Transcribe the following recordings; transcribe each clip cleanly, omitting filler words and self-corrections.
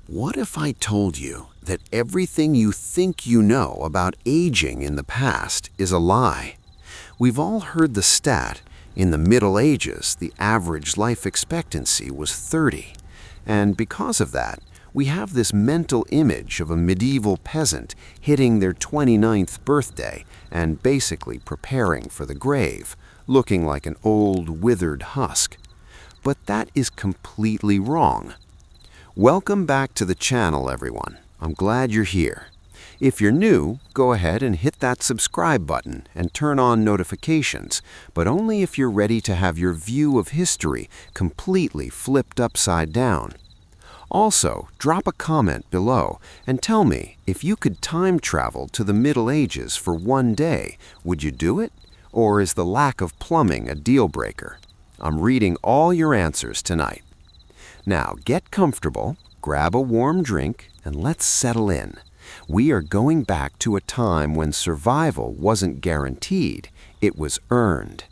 What if I told you that everything you think you know about aging in the past is a lie? We've all heard the stat, in the Middle Ages, the average life expectancy was 30. And because of that, we have this mental image of a medieval peasant hitting their 29th birthday and basically preparing for the grave, looking like an old, withered husk. But that is completely wrong. Welcome back to the channel, everyone. I'm glad you're here. If you're new, go ahead and hit that subscribe button and turn on notifications, but only if you're ready to have your view of history completely flipped upside down. Also, drop a comment below and tell me, if you could time travel to the Middle Ages for one day, would you do it? Or is the lack of plumbing a deal breaker? I'm reading all your answers tonight. Now, get comfortable, grab a warm drink, and let's settle in. We are going back to a time when survival wasn't guaranteed, it was earned.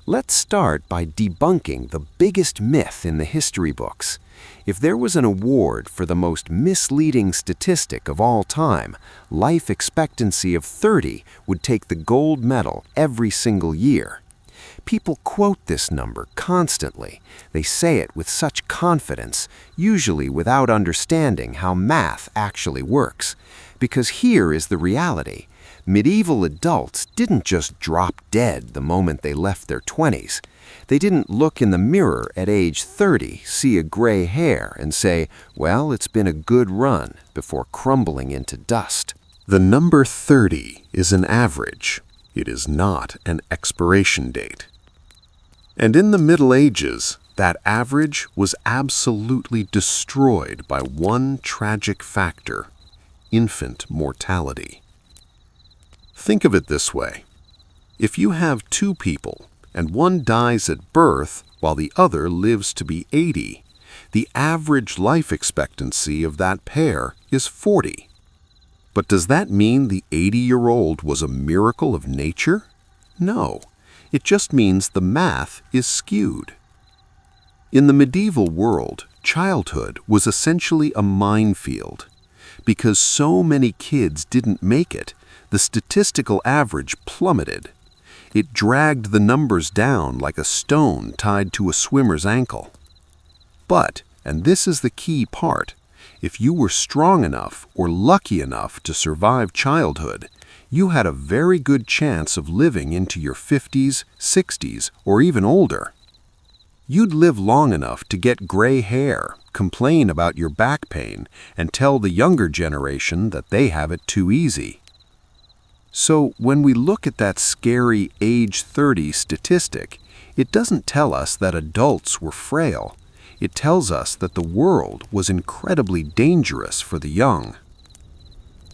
Let's start by debunking the biggest myth in the history books. If there was an award for the most misleading statistic of all time, life expectancy of 30 would take the gold medal every single year. People quote this number constantly. They say it with such confidence, usually without understanding how math actually works. Because here is the reality. Medieval adults didn't just drop dead the moment they left their 20s. They didn't look in the mirror at age 30, see a gray hair, and say, well, it's been a good run, before crumbling into dust. The number 30 is an average. It is not an expiration date. And in the Middle Ages, that average was absolutely destroyed by one tragic factor: infant mortality. Think of it this way. If you have two people, and one dies at birth while the other lives to be 80, the average life expectancy of that pair is 40. But does that mean the 80-year-old was a miracle of nature? No. It just means the math is skewed. In the medieval world, childhood was essentially a minefield. Because so many kids didn't make it, the statistical average plummeted. It dragged the numbers down like a stone tied to a swimmer's ankle. But, and this is the key part, if you were strong enough or lucky enough to survive childhood, you had a very good chance of living into your 50s, 60s, or even older. You'd live long enough to get gray hair, complain about your back pain, and tell the younger generation that they have it too easy. So when we look at that scary age 30 statistic, it doesn't tell us that adults were frail. It tells us that the world was incredibly dangerous for the young.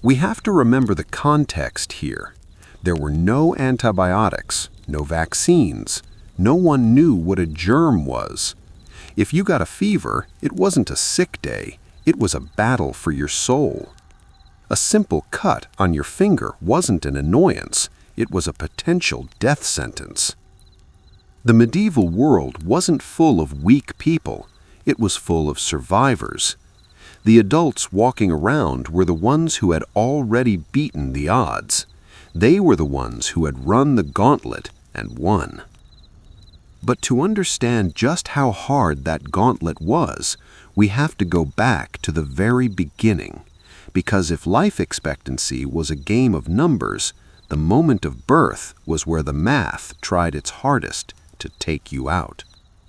We have to remember the context here. There were no antibiotics, no vaccines. No one knew what a germ was. If you got a fever, it wasn't a sick day. It was a battle for your soul. A simple cut on your finger wasn't an annoyance. It was a potential death sentence. The medieval world wasn't full of weak people. It was full of survivors. The adults walking around were the ones who had already beaten the odds. They were the ones who had run the gauntlet and won. But to understand just how hard that gauntlet was, we have to go back to the very beginning. Because if life expectancy was a game of numbers, the moment of birth was where the math tried its hardest to take you out.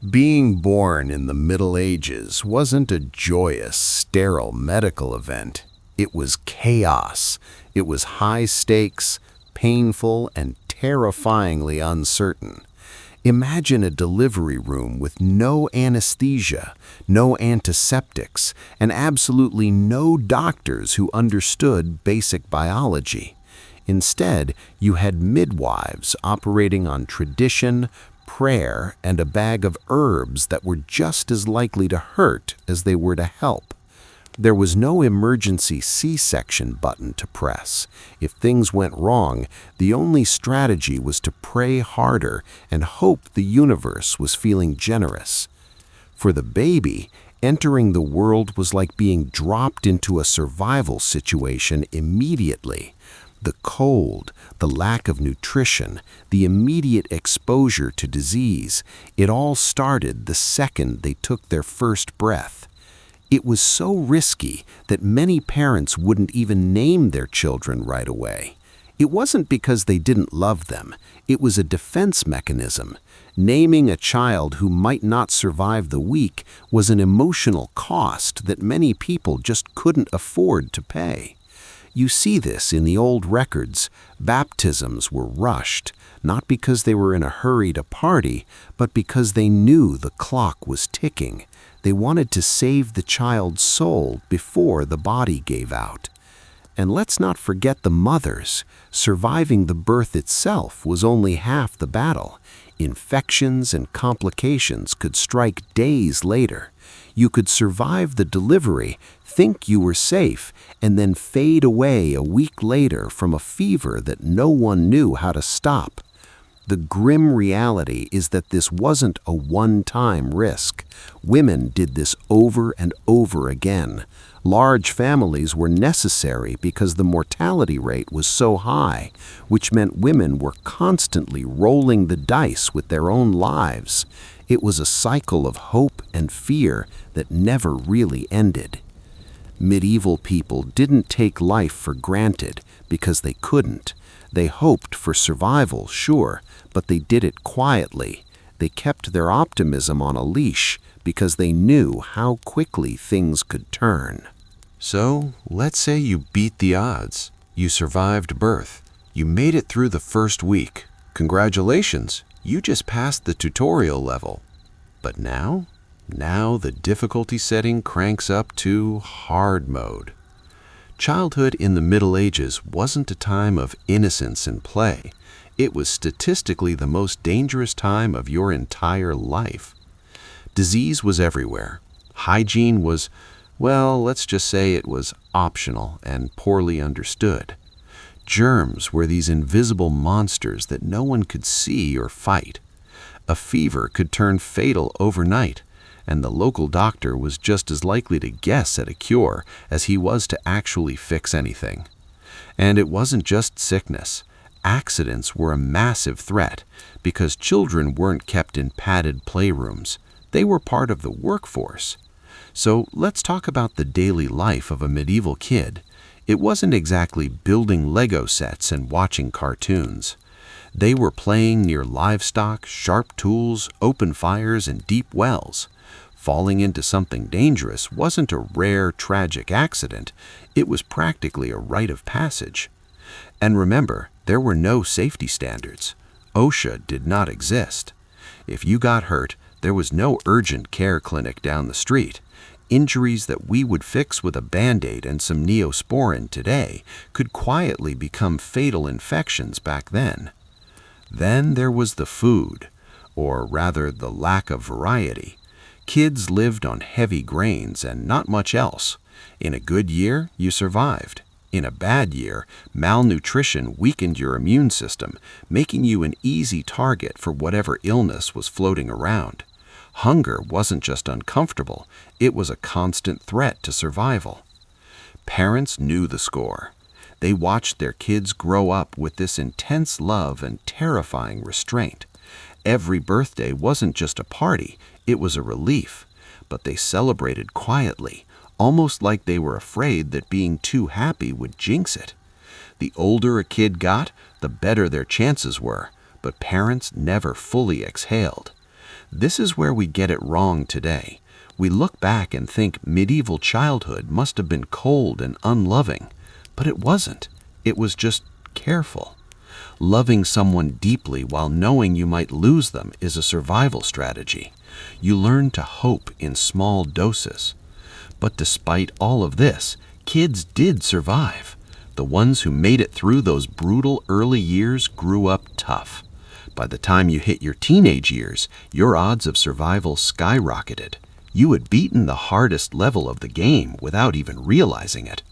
Being born in the Middle Ages wasn't a joyous, sterile medical event. It was chaos. It was high stakes, painful, and terrifyingly uncertain. Imagine a delivery room with no anesthesia, no antiseptics, and absolutely no doctors who understood basic biology. Instead, you had midwives operating on tradition, prayer, and a bag of herbs that were just as likely to hurt as they were to help. There was no emergency C-section button to press. If things went wrong, the only strategy was to pray harder and hope the universe was feeling generous. For the baby, Entering the world was like being dropped into a survival situation immediately. The cold, the lack of nutrition, the immediate exposure to disease, it all started the second they took their first breath. It was so risky that many parents wouldn't even name their children right away. It wasn't because they didn't love them. It was a defense mechanism. Naming a child who might not survive the week was an emotional cost that many people just couldn't afford to pay. You see this in the old records. Baptisms were rushed, not because they were in a hurry to party, but because they knew the clock was ticking. They wanted to save the child's soul before the body gave out. And let's not forget the mothers. Surviving the birth itself was only half the battle. Infections and complications could strike days later. You could survive the delivery, think you were safe, and then fade away a week later from a fever that no one knew how to stop. The grim reality is that this wasn't a one-time risk. Women did this over and over again. Large families were necessary because the mortality rate was so high, which meant women were constantly rolling the dice with their own lives. It was a cycle of hope and fear that never really ended. Medieval people didn't take life for granted because they couldn't. They hoped for survival, sure, but they did it quietly. They kept their optimism on a leash because they knew how quickly things could turn. So, let's say you beat the odds. You survived birth. You made it through the first week. Congratulations, you just passed the tutorial level. But now the difficulty setting cranks up to hard mode. Childhood in the Middle Ages wasn't a time of innocence and play. It was statistically the most dangerous time of your entire life. Disease was everywhere. Hygiene was, well, let's just say it was optional and poorly understood. Germs were these invisible monsters that no one could see or fight. A fever could turn fatal overnight, and the local doctor was just as likely to guess at a cure as he was to actually fix anything. And it wasn't just sickness. Accidents were a massive threat because children weren't kept in padded playrooms. They were part of the workforce. So let's talk about the daily life of a medieval kid. It wasn't exactly building Lego sets and watching cartoons. They were playing near livestock, sharp tools, open fires, and deep wells. Falling into something dangerous wasn't a rare, tragic accident. It was practically a rite of passage. And remember, there were no safety standards. OSHA did not exist. If you got hurt, there was no urgent care clinic down the street. Injuries that we would fix with a Band-Aid and some Neosporin today could quietly become fatal infections back then. Then there was the food, or rather the lack of variety. Kids lived on heavy grains and not much else. In a good year, you survived. In a bad year, malnutrition weakened your immune system, making you an easy target for whatever illness was floating around. Hunger wasn't just uncomfortable, it was a constant threat to survival. Parents knew the score. They watched their kids grow up with this intense love and terrifying restraint. Every birthday wasn't just a party, it was a relief. But they celebrated quietly, almost like they were afraid that being too happy would jinx it. The older a kid got, the better their chances were, but parents never fully exhaled. This is where we get it wrong today. We look back and think medieval childhood must have been cold and unloving, but it wasn't. It was just careful. Loving someone deeply while knowing you might lose them is a survival strategy. You learn to hope in small doses. But despite all of this, kids did survive. The ones who made it through those brutal early years grew up tough. By the time you hit your teenage years, your odds of survival skyrocketed. You had beaten the hardest level of the game without even realizing it.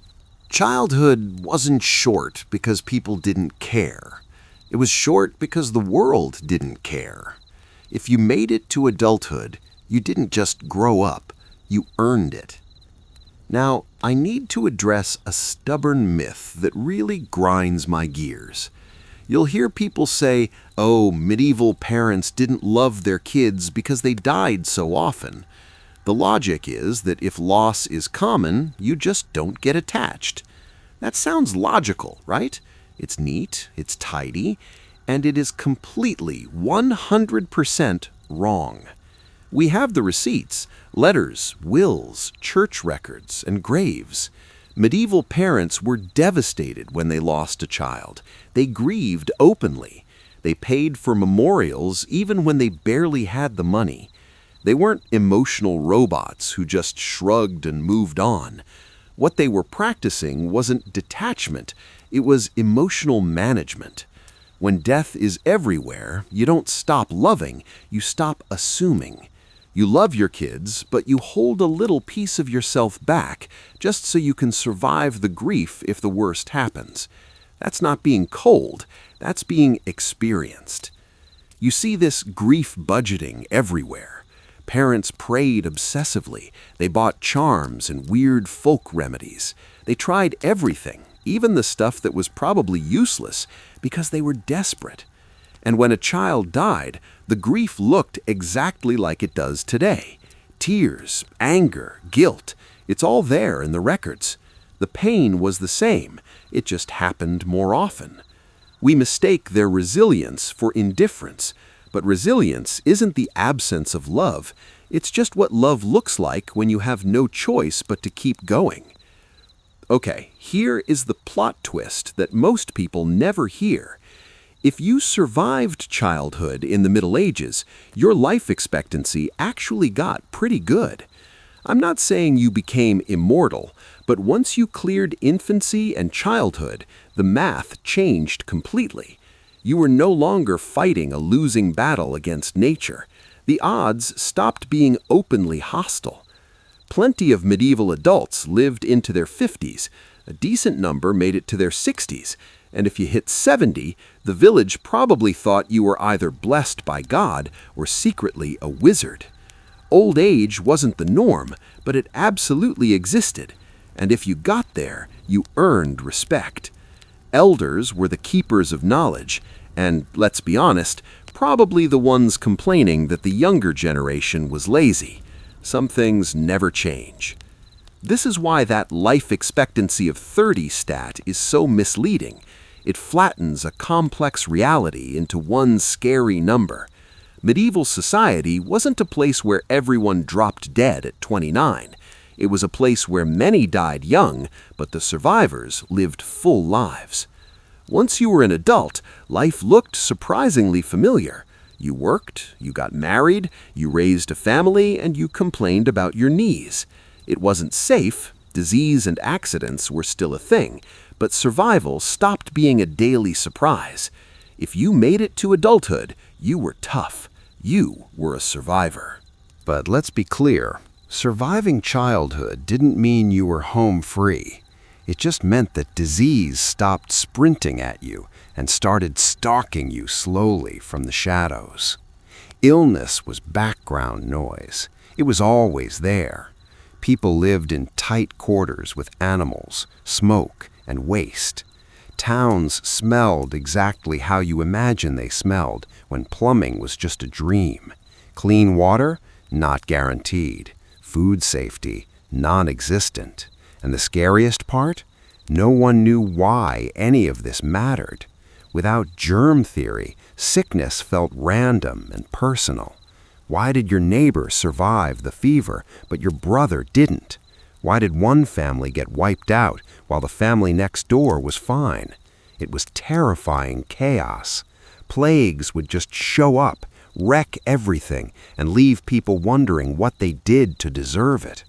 Childhood wasn't short because people didn't care. It was short because the world didn't care. If you made it to adulthood, you didn't just grow up. You earned it. Now, I need to address a stubborn myth that really grinds my gears. You'll hear people say, oh, medieval parents didn't love their kids because they died so often. The logic is that if loss is common, you just don't get attached. That sounds logical, right? It's neat, it's tidy, and it is completely 100% wrong. We have the receipts, letters, wills, church records, and graves. Medieval parents were devastated when they lost a child. They grieved openly. They paid for memorials even when they barely had the money. They weren't emotional robots who just shrugged and moved on. What they were practicing wasn't detachment, it was emotional management. When death is everywhere, you don't stop loving, you stop assuming. You love your kids, but you hold a little piece of yourself back just so you can survive the grief if the worst happens. That's not being cold, that's being experienced. You see this grief budgeting everywhere. Parents prayed obsessively. They bought charms and weird folk remedies. They tried everything, even the stuff that was probably useless, because they were desperate. And when a child died, the grief looked exactly like it does today. Tears, anger, guilt, it's all there in the records. The pain was the same, it just happened more often. We mistake their resilience for indifference, but resilience isn't the absence of love, it's just what love looks like when you have no choice but to keep going. Okay, here is the plot twist that most people never hear. If you survived childhood in the Middle Ages, your life expectancy actually got pretty good. I'm not saying you became immortal, but once you cleared infancy and childhood, the math changed completely. You were no longer fighting a losing battle against nature. The odds stopped being openly hostile. Plenty of medieval adults lived into their 50s. A decent number made it to their 60s. And if you hit 70, the village probably thought you were either blessed by God or secretly a wizard. Old age wasn't the norm, but it absolutely existed. And if you got there, you earned respect. Elders were the keepers of knowledge, and, let's be honest, probably the ones complaining that the younger generation was lazy. Some things never change. This is why that life expectancy of 30 stat is so misleading. It flattens a complex reality into one scary number. Medieval society wasn't a place where everyone dropped dead at 29. It was a place where many died young, but the survivors lived full lives. Once you were an adult, life looked surprisingly familiar. You worked, you got married, you raised a family, and you complained about your knees. It wasn't safe, disease and accidents were still a thing, but survival stopped being a daily surprise. If you made it to adulthood, you were tough. You were a survivor. But let's be clear, surviving childhood didn't mean you were home free. It just meant that disease stopped sprinting at you and started stalking you slowly from the shadows. Illness was background noise. It was always there. People lived in tight quarters with animals, smoke, and waste. Towns smelled exactly how you imagine they smelled when plumbing was just a dream. Clean water? Not guaranteed. Food safety? Non-existent. And the scariest part? No one knew why any of this mattered. Without germ theory, sickness felt random and personal. Why did your neighbor survive the fever, but your brother didn't? Why did one family get wiped out while the family next door was fine? It was terrifying chaos. Plagues would just show up, wreck everything, and leave people wondering what they did to deserve it.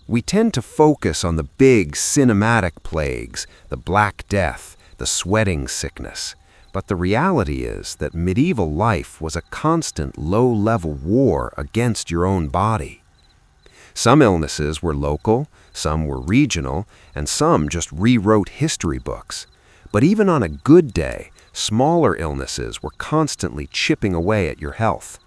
We tend to focus on the big cinematic plagues, the Black Death, the sweating sickness. But the reality is that medieval life was a constant low-level war against your own body. Some illnesses were local, some were regional, and some just rewrote history books. But even on a good day, smaller illnesses were constantly chipping away at your health.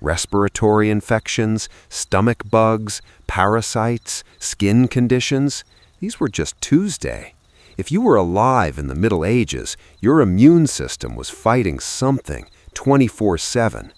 Respiratory infections, stomach bugs, parasites, skin conditions, these were just Tuesday. If you were alive in the Middle Ages, your immune system was fighting something 24/7.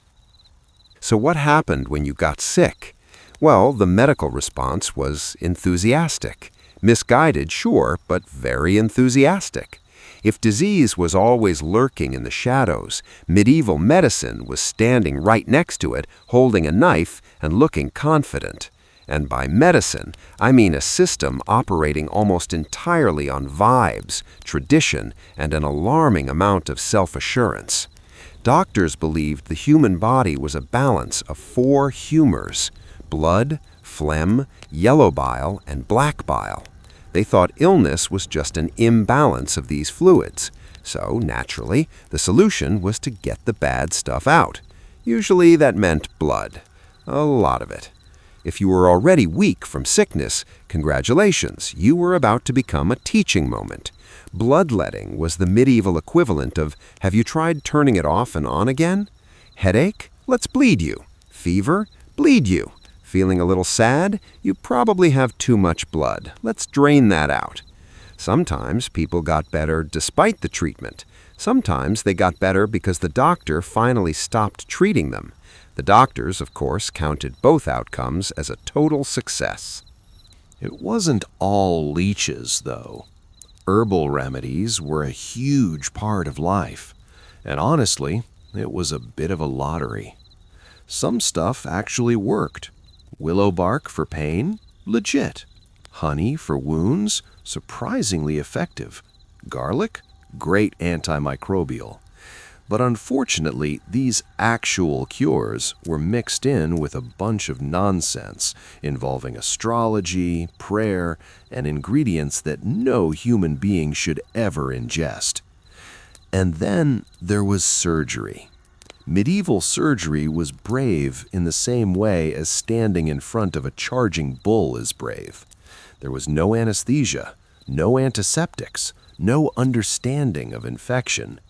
So what happened when you got sick? Well, the medical response was enthusiastic. Misguided, sure, but very enthusiastic. If disease was always lurking in the shadows, medieval medicine was standing right next to it, holding a knife and looking confident. And by medicine, I mean a system operating almost entirely on vibes, tradition, and an alarming amount of self-assurance. Doctors believed the human body was a balance of 4 humors: blood, phlegm, yellow bile, and black bile. They thought illness was just an imbalance of these fluids. So, naturally, the solution was to get the bad stuff out. Usually that meant blood. A lot of it. If you were already weak from sickness, congratulations, you were about to become a teaching moment. Bloodletting was the medieval equivalent of, have you tried turning it off and on again? Headache? Let's bleed you. Fever? Bleed you. Feeling a little sad? You probably have too much blood. Let's drain that out. Sometimes people got better despite the treatment. Sometimes they got better because the doctor finally stopped treating them. The doctors, of course, counted both outcomes as a total success. It wasn't all leeches, though. Herbal remedies were a huge part of life, and honestly, it was a bit of a lottery. Some stuff actually worked. Willow bark for pain? Legit. Honey for wounds? Surprisingly effective. Garlic? Great antimicrobial. But unfortunately, these actual cures were mixed in with a bunch of nonsense involving astrology, prayer, and ingredients that no human being should ever ingest. And then there was surgery. Medieval surgery was brave in the same way as standing in front of a charging bull is brave. There was no anesthesia, no antiseptics, no understanding of infection.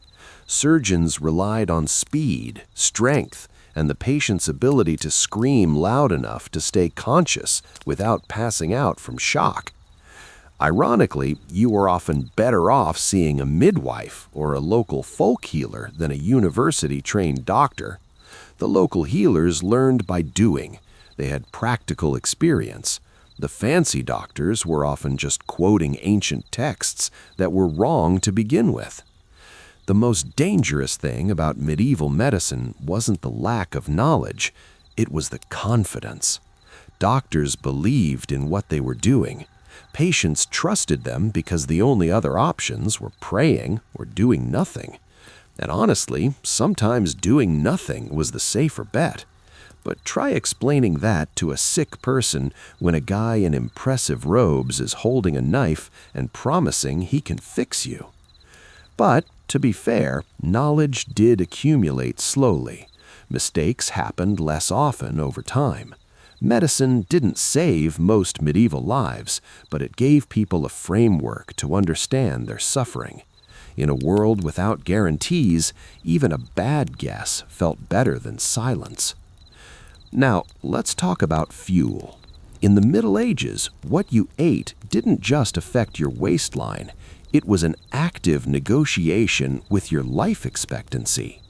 Surgeons relied on speed, strength, and the patient's ability to scream loud enough to stay conscious without passing out from shock. Ironically, you were often better off seeing a midwife or a local folk healer than a university-trained doctor. The local healers learned by doing. They had practical experience. The fancy doctors were often just quoting ancient texts that were wrong to begin with. The most dangerous thing about medieval medicine wasn't the lack of knowledge, it was the confidence. Doctors believed in what they were doing. Patients trusted them because the only other options were praying or doing nothing. And honestly, sometimes doing nothing was the safer bet. But try explaining that to a sick person when a guy in impressive robes is holding a knife and promising he can fix you. But, to be fair, knowledge did accumulate slowly. Mistakes happened less often over time. Medicine didn't save most medieval lives, but it gave people a framework to understand their suffering. In a world without guarantees, even a bad guess felt better than silence. Now, let's talk about fuel. In the Middle Ages, what you ate didn't just affect your waistline. It was an active negotiation with your life expectancy.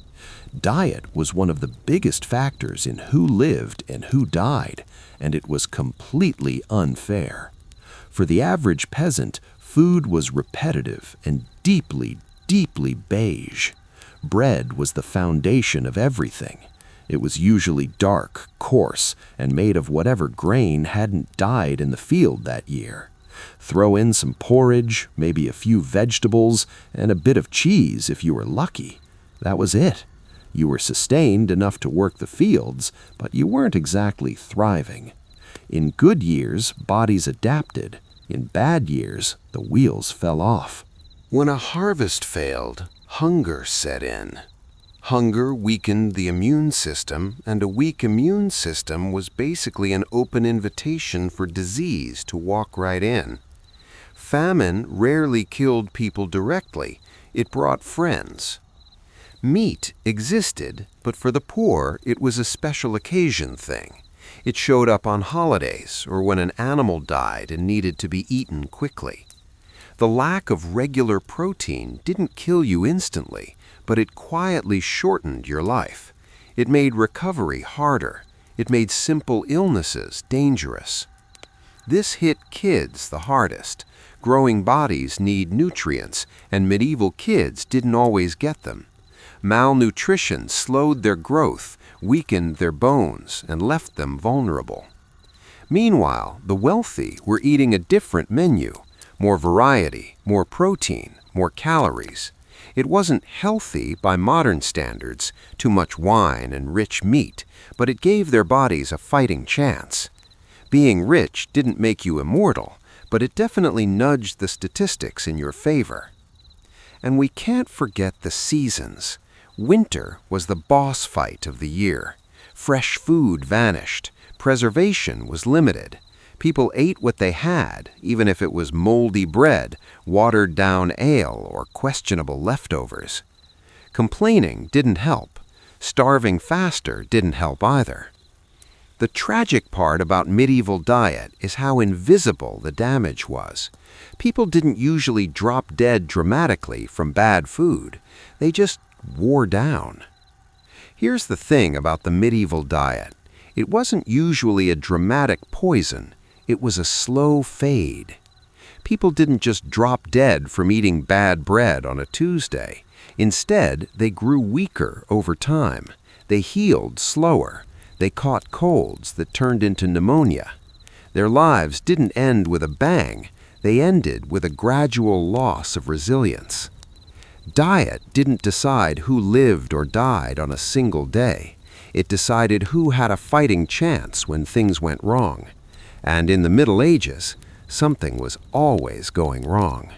Diet was one of the biggest factors in who lived and who died, and it was completely unfair. For the average peasant, food was repetitive and deeply, deeply beige. Bread was the foundation of everything. It was usually dark, coarse, and made of whatever grain hadn't died in the field that year. Throw in some porridge, maybe a few vegetables, and a bit of cheese if you were lucky. That was it. You were sustained enough to work the fields, but you weren't exactly thriving. In good years, bodies adapted. In bad years, the wheels fell off. When a harvest failed, hunger set in. Hunger weakened the immune system, and a weak immune system was basically an open invitation for disease to walk right in. Famine rarely killed people directly. It brought friends. Meat existed, but for the poor it was a special occasion thing. It showed up on holidays or when an animal died and needed to be eaten quickly. The lack of regular protein didn't kill you instantly, but it quietly shortened your life. It made recovery harder. It made simple illnesses dangerous. This hit kids the hardest. Growing bodies need nutrients, and medieval kids didn't always get them. Malnutrition slowed their growth, weakened their bones, and left them vulnerable. Meanwhile, the wealthy were eating a different menu. More variety, more protein, more calories. It wasn't healthy by modern standards, too much wine and rich meat, but it gave their bodies a fighting chance. Being rich didn't make you immortal, but it definitely nudged the statistics in your favor. And we can't forget the seasons. Winter was the boss fight of the year. Fresh food vanished. Preservation was limited. People ate what they had, even if it was moldy bread, watered-down ale, or questionable leftovers. Complaining didn't help. Starving faster didn't help either. The tragic part about medieval diet is how invisible the damage was. People didn't usually drop dead dramatically from bad food. They just wore down. Here's the thing about the medieval diet. It wasn't usually a dramatic poison. It was a slow fade. People didn't just drop dead from eating bad bread on a Tuesday. Instead, they grew weaker over time. They healed slower. They caught colds that turned into pneumonia. Their lives didn't end with a bang. They ended with a gradual loss of resilience. Diet didn't decide who lived or died on a single day. It decided who had a fighting chance when things went wrong. And in the Middle Ages, something was always going wrong.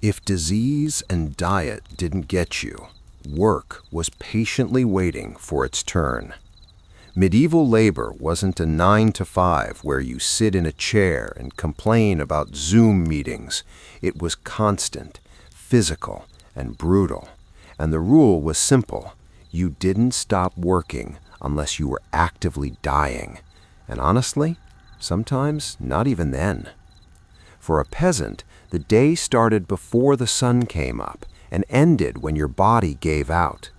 If disease and diet didn't get you, work was patiently waiting for its turn. Medieval labor wasn't a 9-to-5 where you sit in a chair and complain about Zoom meetings. It was constant, physical, and brutal. And the rule was simple. You didn't stop working unless you were actively dying. And honestly, sometimes not even then. For a peasant, the day started before the sun came up and ended when your body gave out.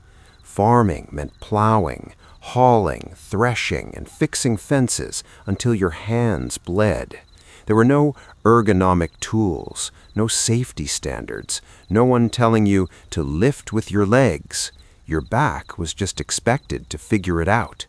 Farming meant plowing, hauling, threshing, and fixing fences until your hands bled. There were no ergonomic tools, no safety standards, no one telling you to lift with your legs. Your back was just expected to figure it out.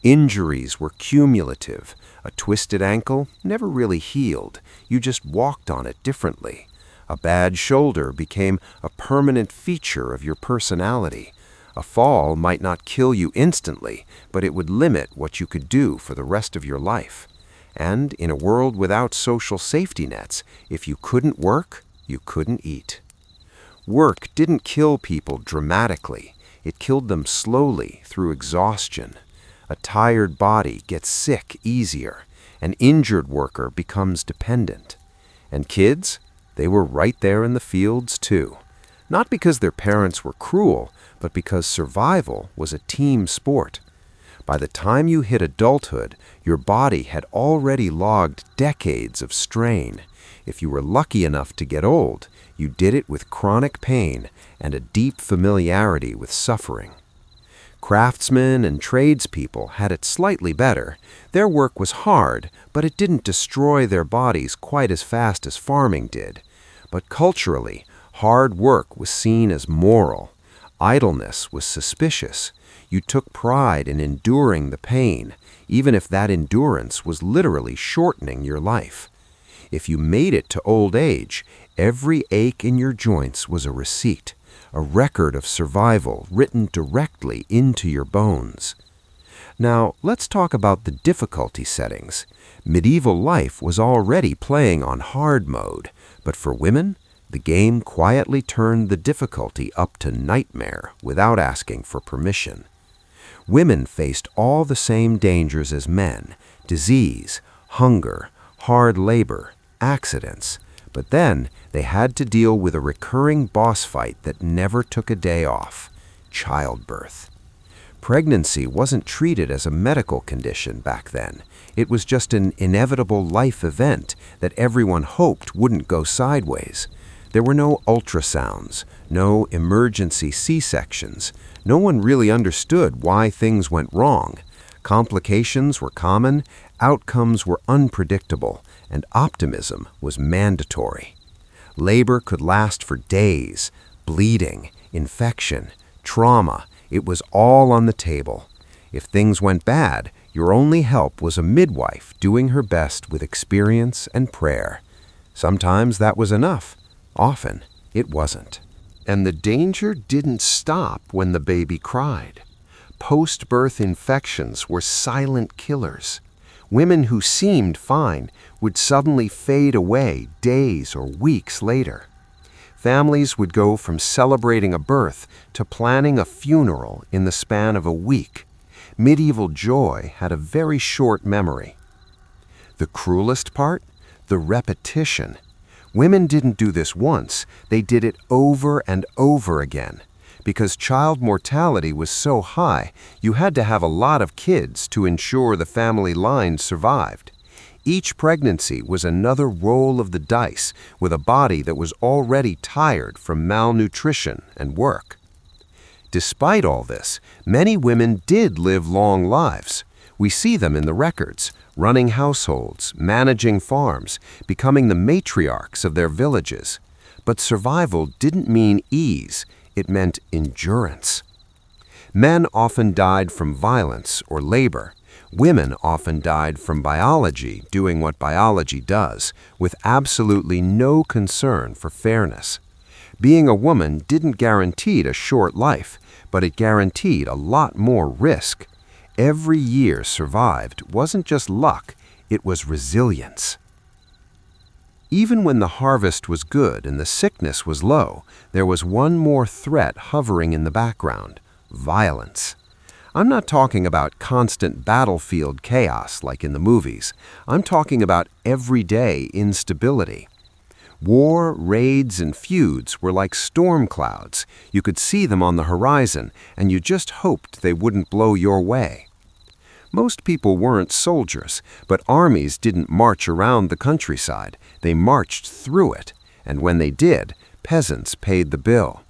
Injuries were cumulative. A twisted ankle never really healed. You just walked on it differently. A bad shoulder became a permanent feature of your personality. A fall might not kill you instantly, but it would limit what you could do for the rest of your life. And in a world without social safety nets, if you couldn't work, you couldn't eat. Work didn't kill people dramatically. It killed them slowly through exhaustion. A tired body gets sick easier. An injured worker becomes dependent. And kids, they were right there in the fields too. Not because their parents were cruel, but because survival was a team sport. By the time you hit adulthood, your body had already logged decades of strain. If you were lucky enough to get old, you did it with chronic pain and a deep familiarity with suffering. Craftsmen and tradespeople had it slightly better. Their work was hard, but it didn't destroy their bodies quite as fast as farming did. But culturally, hard work was seen as moral. Idleness was suspicious. You took pride in enduring the pain, even if that endurance was literally shortening your life. If you made it to old age, every ache in your joints was a receipt, a record of survival written directly into your bones. Now, let's talk about the difficulty settings. Medieval life was already playing on hard mode, but for women, the game quietly turned the difficulty up to nightmare without asking for permission. Women faced all the same dangers as men: disease, hunger, hard labor, accidents. But then they had to deal with a recurring boss fight that never took a day off: childbirth. Pregnancy wasn't treated as a medical condition back then. It was just an inevitable life event that everyone hoped wouldn't go sideways. There were no ultrasounds, no emergency C-sections. No one really understood why things went wrong. Complications were common, outcomes were unpredictable, and optimism was mandatory. Labor could last for days. Bleeding, infection, trauma, it was all on the table. If things went bad, your only help was a midwife doing her best with experience and prayer. Sometimes that was enough. Often, it wasn't. And the danger didn't stop when the baby cried. Post-birth infections were silent killers. Women who seemed fine would suddenly fade away days or weeks later. Families would go from celebrating a birth to planning a funeral in the span of a week. Medieval joy had a very short memory. The cruelest part? The repetition. Women didn't do this once, they did it over and over again. Because child mortality was so high, you had to have a lot of kids to ensure the family line survived. Each pregnancy was another roll of the dice with a body that was already tired from malnutrition and work. Despite all this, many women did live long lives. We see them in the records, running households, managing farms, becoming the matriarchs of their villages. But survival didn't mean ease, it meant endurance. Men often died from violence or labor. Women often died from biology doing what biology does, with absolutely no concern for fairness. Being a woman didn't guarantee a short life, but it guaranteed a lot more risk. Every year survived wasn't just luck, it was resilience. Even when the harvest was good and the sickness was low, there was one more threat hovering in the background: violence. I'm not talking about constant battlefield chaos like in the movies. I'm talking about everyday instability. War, raids, and feuds were like storm clouds. You could see them on the horizon, and you just hoped they wouldn't blow your way. Most people weren't soldiers, but armies didn't march around the countryside. They marched through it, and when they did, peasants paid the bill.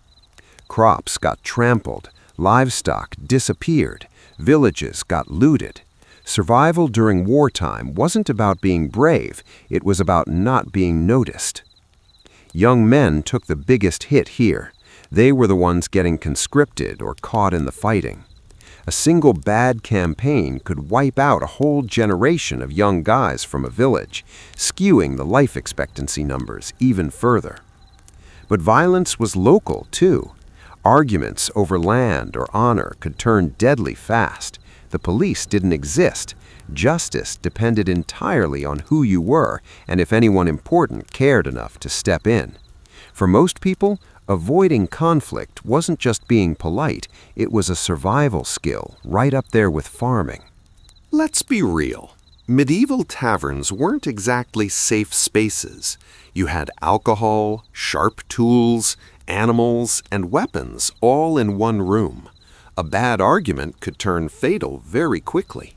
Crops got trampled, livestock disappeared, villages got looted. Survival during wartime wasn't about being brave, it was about not being noticed. Young men took the biggest hit here. They were the ones getting conscripted or caught in the fighting. A single bad campaign could wipe out a whole generation of young guys from a village, skewing the life expectancy numbers even further. But violence was local, too. Arguments over land or honor could turn deadly fast. The police didn't exist. Justice depended entirely on who you were and if anyone important cared enough to step in. For most people, avoiding conflict wasn't just being polite, it was a survival skill right up there with farming. Let's be real. Medieval taverns weren't exactly safe spaces. You had alcohol, sharp tools, animals, and weapons all in one room. A bad argument could turn fatal very quickly.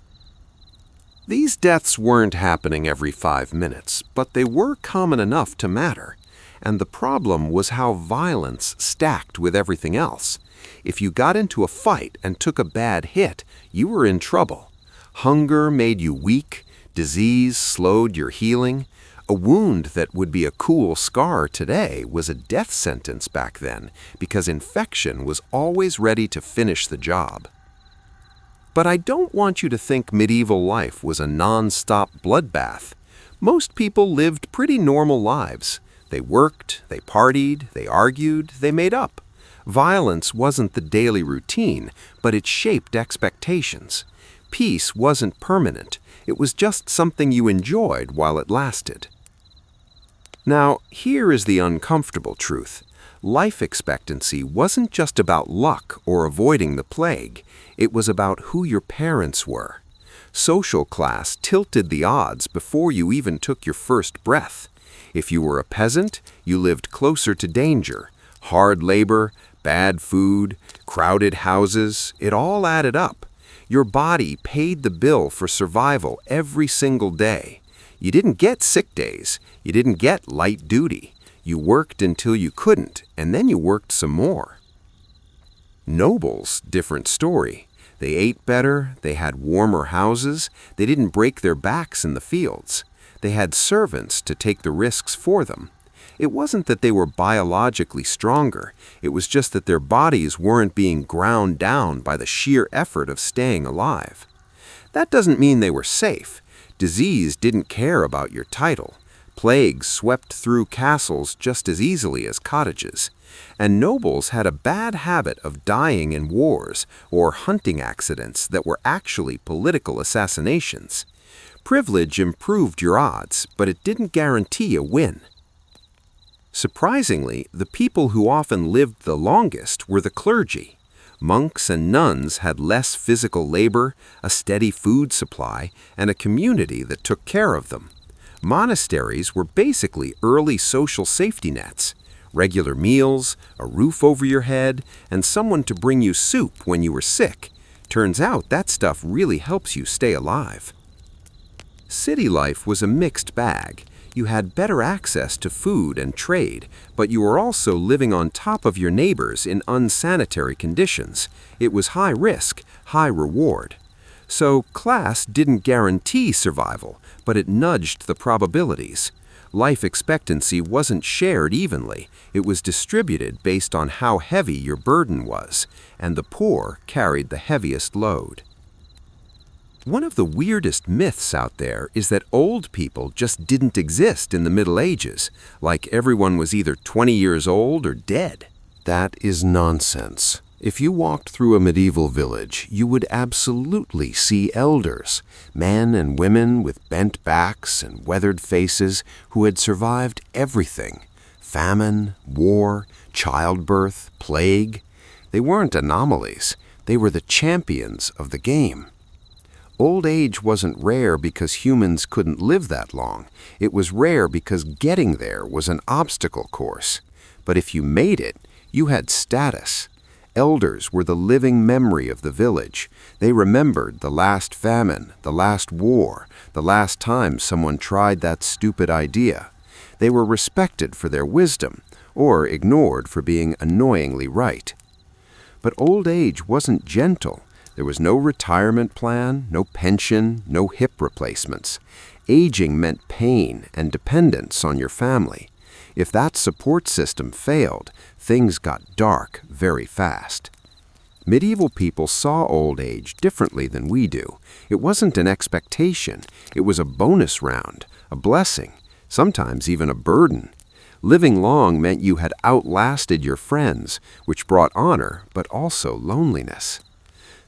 These deaths weren't happening every 5 minutes, but they were common enough to matter. And the problem was how violence stacked with everything else. If you got into a fight and took a bad hit, you were in trouble. Hunger made you weak, disease slowed your healing. A wound that would be a cool scar today was a death sentence back then, because infection was always ready to finish the job. But I don't want you to think medieval life was a non-stop bloodbath. Most people lived pretty normal lives. They worked, they partied, they argued, they made up. Violence wasn't the daily routine, but it shaped expectations. Peace wasn't permanent. It was just something you enjoyed while it lasted. Now, here is the uncomfortable truth. Life expectancy wasn't just about luck or avoiding the plague. It was about who your parents were. Social class tilted the odds before you even took your first breath. If you were a peasant, you lived closer to danger. Hard labor, Bad food, crowded houses, it all added up. Your body paid the bill for survival every single day. You didn't get sick days. You didn't get light duty. You worked until you couldn't, and then you worked some more. Nobles, different story. They ate better, they had warmer houses, they didn't break their backs in the fields. They had servants to take the risks for them. It wasn't that they were biologically stronger, it was just that their bodies weren't being ground down by the sheer effort of staying alive. That doesn't mean they were safe. Disease didn't care about your title. Plagues swept through castles just as easily as cottages. And nobles had a bad habit of dying in wars or hunting accidents that were actually political assassinations. Privilege improved your odds, but it didn't guarantee a win. Surprisingly, the people who often lived the longest were the clergy. Monks and nuns had less physical labor, a steady food supply, and a community that took care of them. Monasteries were basically early social safety nets. Regular meals, a roof over your head, and someone to bring you soup when you were sick. Turns out that stuff really helps you stay alive. City life was a mixed bag. You had better access to food and trade, but you were also living on top of your neighbors in unsanitary conditions. It was high risk, high reward. So class didn't guarantee survival, but it nudged the probabilities. Life expectancy wasn't shared evenly. It was distributed based on how heavy your burden was, and the poor carried the heaviest load. One of the weirdest myths out there is that old people just didn't exist in the Middle Ages, like everyone was either 20 years old or dead. That is nonsense. If you walked through a medieval village, you would absolutely see elders, men and women with bent backs and weathered faces who had survived everything: famine, war, childbirth, plague. They weren't anomalies. They were the champions of the game. Old age wasn't rare because humans couldn't live that long. It was rare because getting there was an obstacle course. But if you made it, you had status. Elders were the living memory of the village. They remembered the last famine, the last war, the last time someone tried that stupid idea. They were respected for their wisdom, or ignored for being annoyingly right. But old age wasn't gentle. There was no retirement plan, no pension, no hip replacements. Aging meant pain and dependence on your family. If that support system failed, things got dark very fast. Medieval people saw old age differently than we do. It wasn't an expectation. It was a bonus round, a blessing, sometimes even a burden. Living long meant you had outlasted your friends, which brought honor, but also loneliness.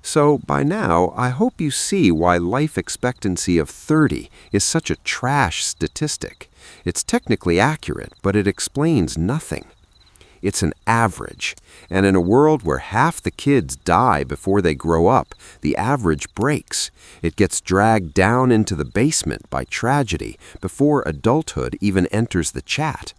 So by now, I hope you see why life expectancy of 30 is such a trash statistic. It's technically accurate, but it explains nothing. It's an average, and in a world where half the kids die before they grow up, the average breaks. It gets dragged down into the basement by tragedy before adulthood even enters the chat.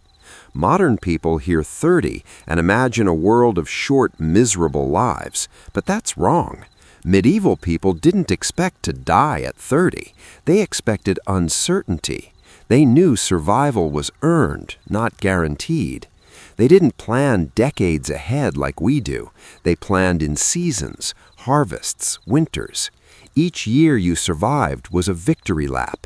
Modern people hear 30 and imagine a world of short, miserable lives, but that's wrong. Medieval people didn't expect to die at 30. They expected uncertainty. They knew survival was earned, not guaranteed. They didn't plan decades ahead like we do. They planned in seasons, harvests, winters. Each year you survived was a victory lap.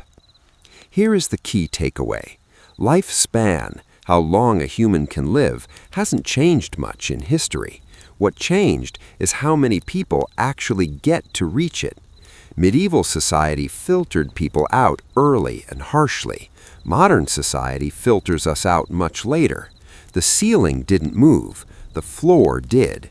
Here is the key takeaway. Lifespan, how long a human can live, hasn't changed much in history. What changed is how many people actually get to reach it. Medieval society filtered people out early and harshly. Modern society filters us out much later. The ceiling didn't move, the floor did.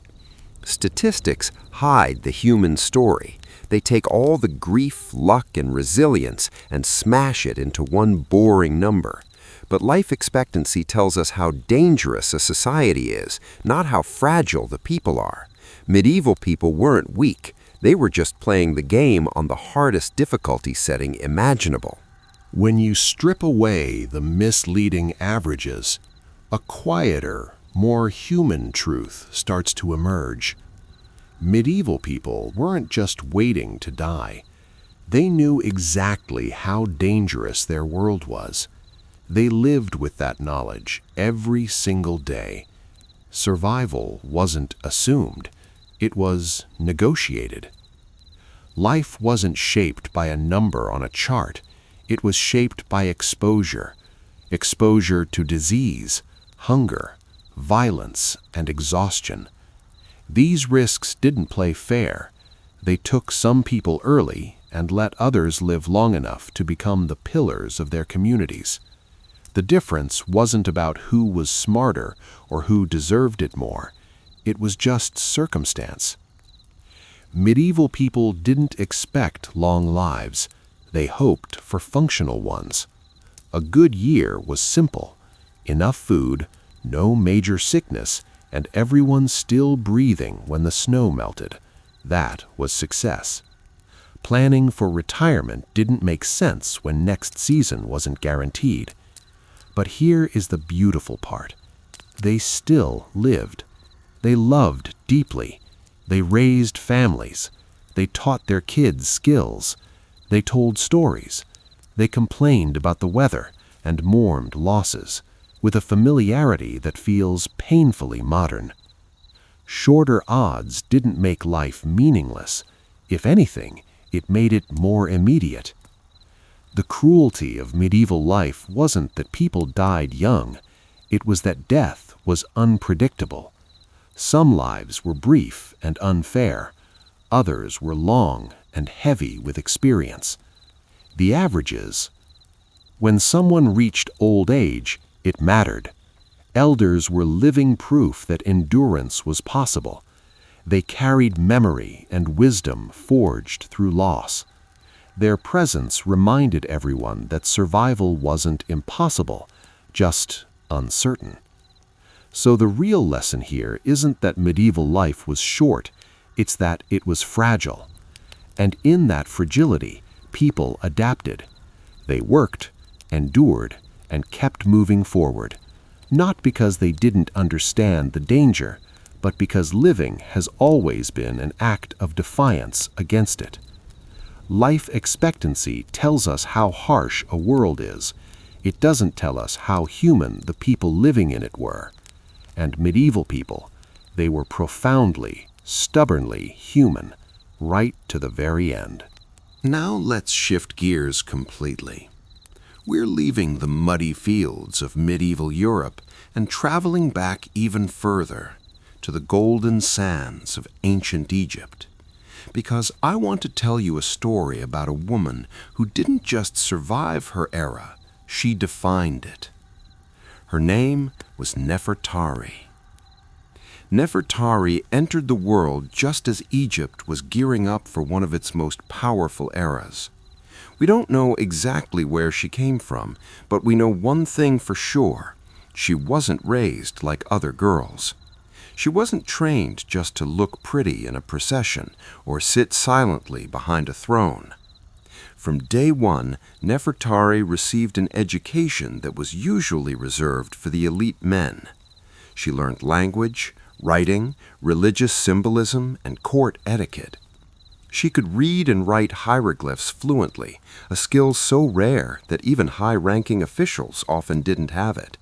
Statistics hide the human story. They take all the grief, luck, and resilience and smash it into one boring number. But life expectancy tells us how dangerous a society is, not how fragile the people are. Medieval people weren't weak. They were just playing the game on the hardest difficulty setting imaginable. When you strip away the misleading averages, a quieter, more human truth starts to emerge. Medieval people weren't just waiting to die. They knew exactly how dangerous their world was. They lived with that knowledge every single day. Survival wasn't assumed, it was negotiated. Life wasn't shaped by a number on a chart, it was shaped by exposure. Exposure to disease, hunger, violence, and exhaustion. These risks didn't play fair. They took some people early and let others live long enough to become the pillars of their communities. The difference wasn't about who was smarter or who deserved it more. It was just circumstance. Medieval people didn't expect long lives. They hoped for functional ones. A good year was simple. Enough food, no major sickness, and everyone still breathing when the snow melted. That was success. Planning for retirement didn't make sense when next season wasn't guaranteed. But here is the beautiful part. They still lived. They loved deeply. They raised families. They taught their kids skills. They told stories. They complained about the weather and mourned losses with a familiarity that feels painfully modern. Shorter odds didn't make life meaningless. If anything, it made it more immediate. The cruelty of medieval life wasn't that people died young, it was that death was unpredictable. Some lives were brief and unfair, others were long and heavy with experience. The averages. When someone reached old age, it mattered. Elders were living proof that endurance was possible. They carried memory and wisdom forged through loss. Their presence reminded everyone that survival wasn't impossible, just uncertain. So the real lesson here isn't that medieval life was short, it's that it was fragile. And in that fragility, people adapted. They worked, endured, and kept moving forward, not because they didn't understand the danger, but because living has always been an act of defiance against it. Life expectancy tells us how harsh a world is. It doesn't tell us how human the people living in it were. And medieval people, they were profoundly, stubbornly human, right to the very end. Now let's shift gears completely. We're leaving the muddy fields of medieval Europe and traveling back even further to the golden sands of ancient Egypt. Because I want to tell you a story about a woman who didn't just survive her era, she defined it. Her name was Nefertari. Nefertari entered the world just as Egypt was gearing up for one of its most powerful eras. We don't know exactly where she came from, but we know one thing for sure. She wasn't raised like other girls. She wasn't trained just to look pretty in a procession or sit silently behind a throne. From day one, Nefertari received an education that was usually reserved for the elite men. She learned language, writing, religious symbolism, and court etiquette. She could read and write hieroglyphs fluently, a skill so rare that even high-ranking officials often didn't have it.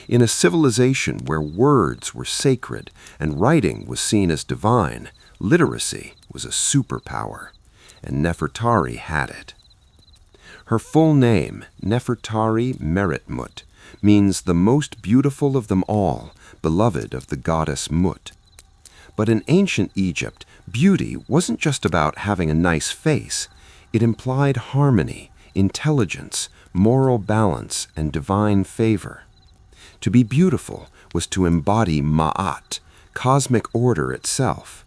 In a civilization where words were sacred and writing was seen as divine, literacy was a superpower, and Nefertari had it. Her full name, Nefertari Meretmut, means the most beautiful of them all, beloved of the goddess Mut. But in ancient Egypt, beauty wasn't just about having a nice face. It implied harmony, intelligence, moral balance, and divine favor. To be beautiful was to embody Ma'at, cosmic order itself.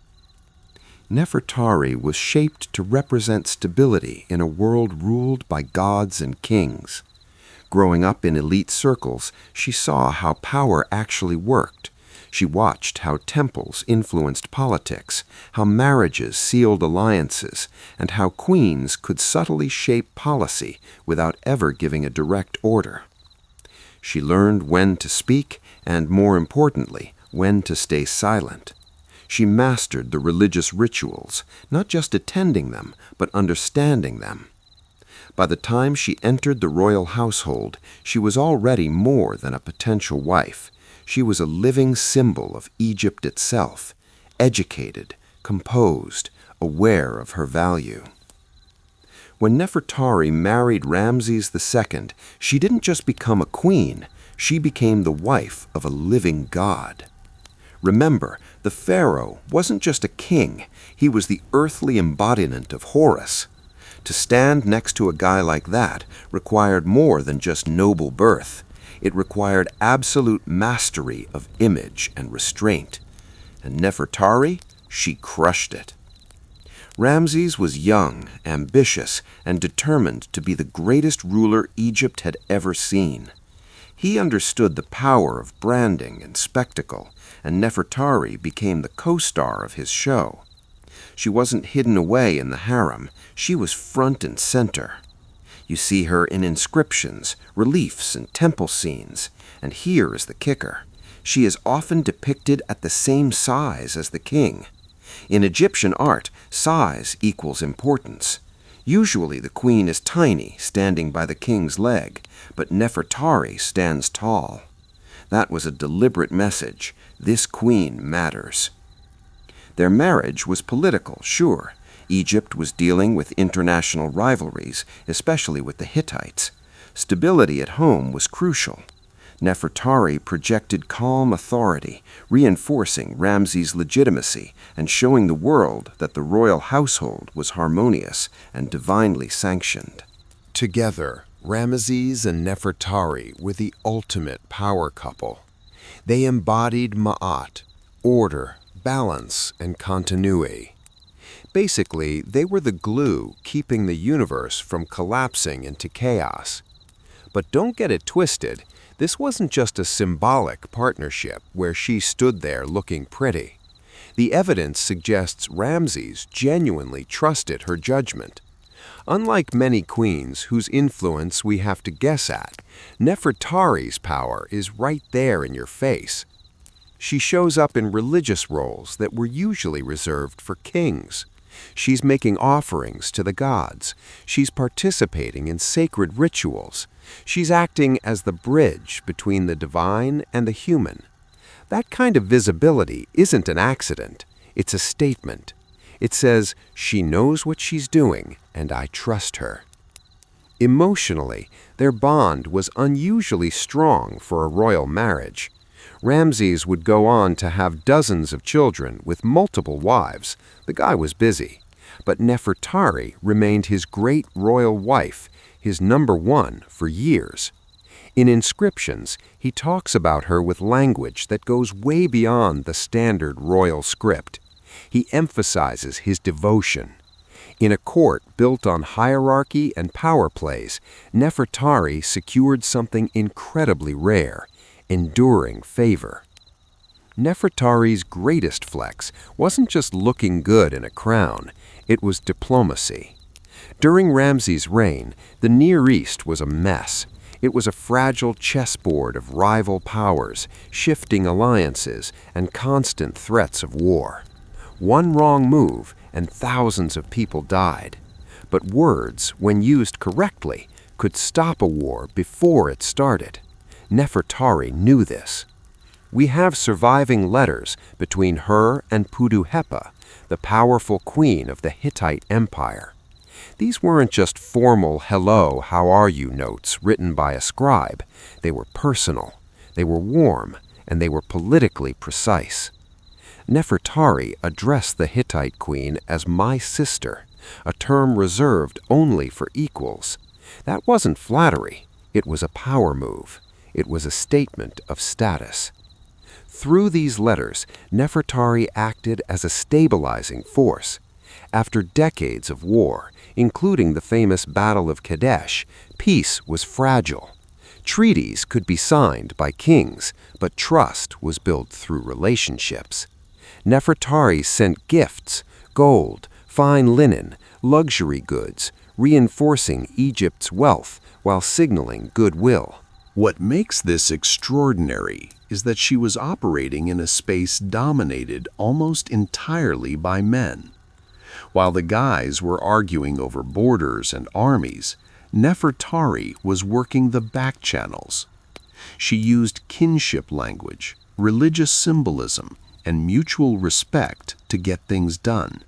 Nefertari was shaped to represent stability in a world ruled by gods and kings. Growing up in elite circles, she saw how power actually worked. She watched how temples influenced politics, how marriages sealed alliances, and how queens could subtly shape policy without ever giving a direct order. She learned when to speak and more importantly, when to stay silent. She mastered the religious rituals, not just attending them, but understanding them. By the time she entered the royal household, she was already more than a potential wife. She was a living symbol of Egypt itself, educated, composed, aware of her value. When Nefertari married Ramses II, she didn't just become a queen, she became the wife of a living god. Remember, the pharaoh wasn't just a king, he was the earthly embodiment of Horus. To stand next to a guy like that required more than just noble birth. It required absolute mastery of image and restraint. And Nefertari, she crushed it. Ramses was young, ambitious, and determined to be the greatest ruler Egypt had ever seen. He understood the power of branding and spectacle, and Nefertari became the co-star of his show. She wasn't hidden away in the harem, she was front and center. You see her in inscriptions, reliefs, and temple scenes, and here is the kicker. She is often depicted at the same size as the king. In Egyptian art, size equals importance. Usually the queen is tiny, standing by the king's leg, but Nefertari stands tall. That was a deliberate message. This queen matters. Their marriage was political, sure. Egypt was dealing with international rivalries, especially with the Hittites. Stability at home was crucial. Nefertari projected calm authority, reinforcing Ramses' legitimacy and showing the world that the royal household was harmonious and divinely sanctioned. Together, Ramses and Nefertari were the ultimate power couple. They embodied Ma'at, order, balance, and continuity. Basically, they were the glue keeping the universe from collapsing into chaos. But don't get it twisted, this wasn't just a symbolic partnership where she stood there looking pretty. The evidence suggests Ramses genuinely trusted her judgment. Unlike many queens whose influence we have to guess at, Nefertari's power is right there in your face. She shows up in religious roles that were usually reserved for kings. She's making offerings to the gods. She's participating in sacred rituals. She's acting as the bridge between the divine and the human. That kind of visibility isn't an accident. It's a statement. It says, she knows what she's doing, and I trust her. Emotionally, their bond was unusually strong for a royal marriage. Ramses would go on to have dozens of children with multiple wives. The guy was busy. But Nefertari remained his great royal wife, his number one for years. In inscriptions, he talks about her with language that goes way beyond the standard royal script. He emphasizes his devotion. In a court built on hierarchy and power plays, Nefertari secured something incredibly rare: enduring favor. Nefertari's greatest flex wasn't just looking good in a crown, it was diplomacy. During Ramses' reign, the Near East was a mess. It was a fragile chessboard of rival powers, shifting alliances, and constant threats of war. One wrong move, and thousands of people died. But words, when used correctly, could stop a war before it started. Nefertari knew this. We have surviving letters between her and Pudu-Hepa, the powerful queen of the Hittite Empire. These weren't just formal "hello, how are you" notes written by a scribe. They were personal, they were warm, and they were politically precise. Nefertari addressed the Hittite queen as "my sister," a term reserved only for equals. That wasn't flattery, it was a power move. It was a statement of status. Through these letters, Nefertari acted as a stabilizing force. After decades of war, including the famous Battle of Kadesh, peace was fragile. Treaties could be signed by kings, but trust was built through relationships. Nefertari sent gifts, gold, fine linen, luxury goods, reinforcing Egypt's wealth while signaling goodwill. What makes this extraordinary is that she was operating in a space dominated almost entirely by men. While the guys were arguing over borders and armies, Nefertari was working the back channels. She used kinship language, religious symbolism, and mutual respect to get things done.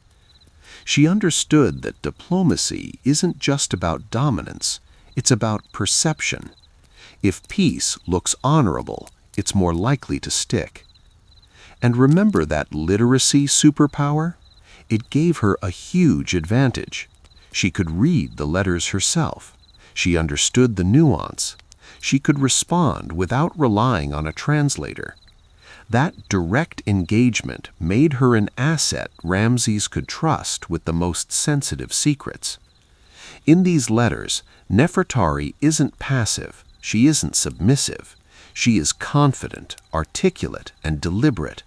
She understood that diplomacy isn't just about dominance, it's about perception. If peace looks honorable, it's more likely to stick. And remember that literacy superpower? It gave her a huge advantage. She could read the letters herself. She understood the nuance. She could respond without relying on a translator. That direct engagement made her an asset Ramses could trust with the most sensitive secrets. In these letters, Nefertari isn't passive. She isn't submissive. She is confident, articulate, and deliberate.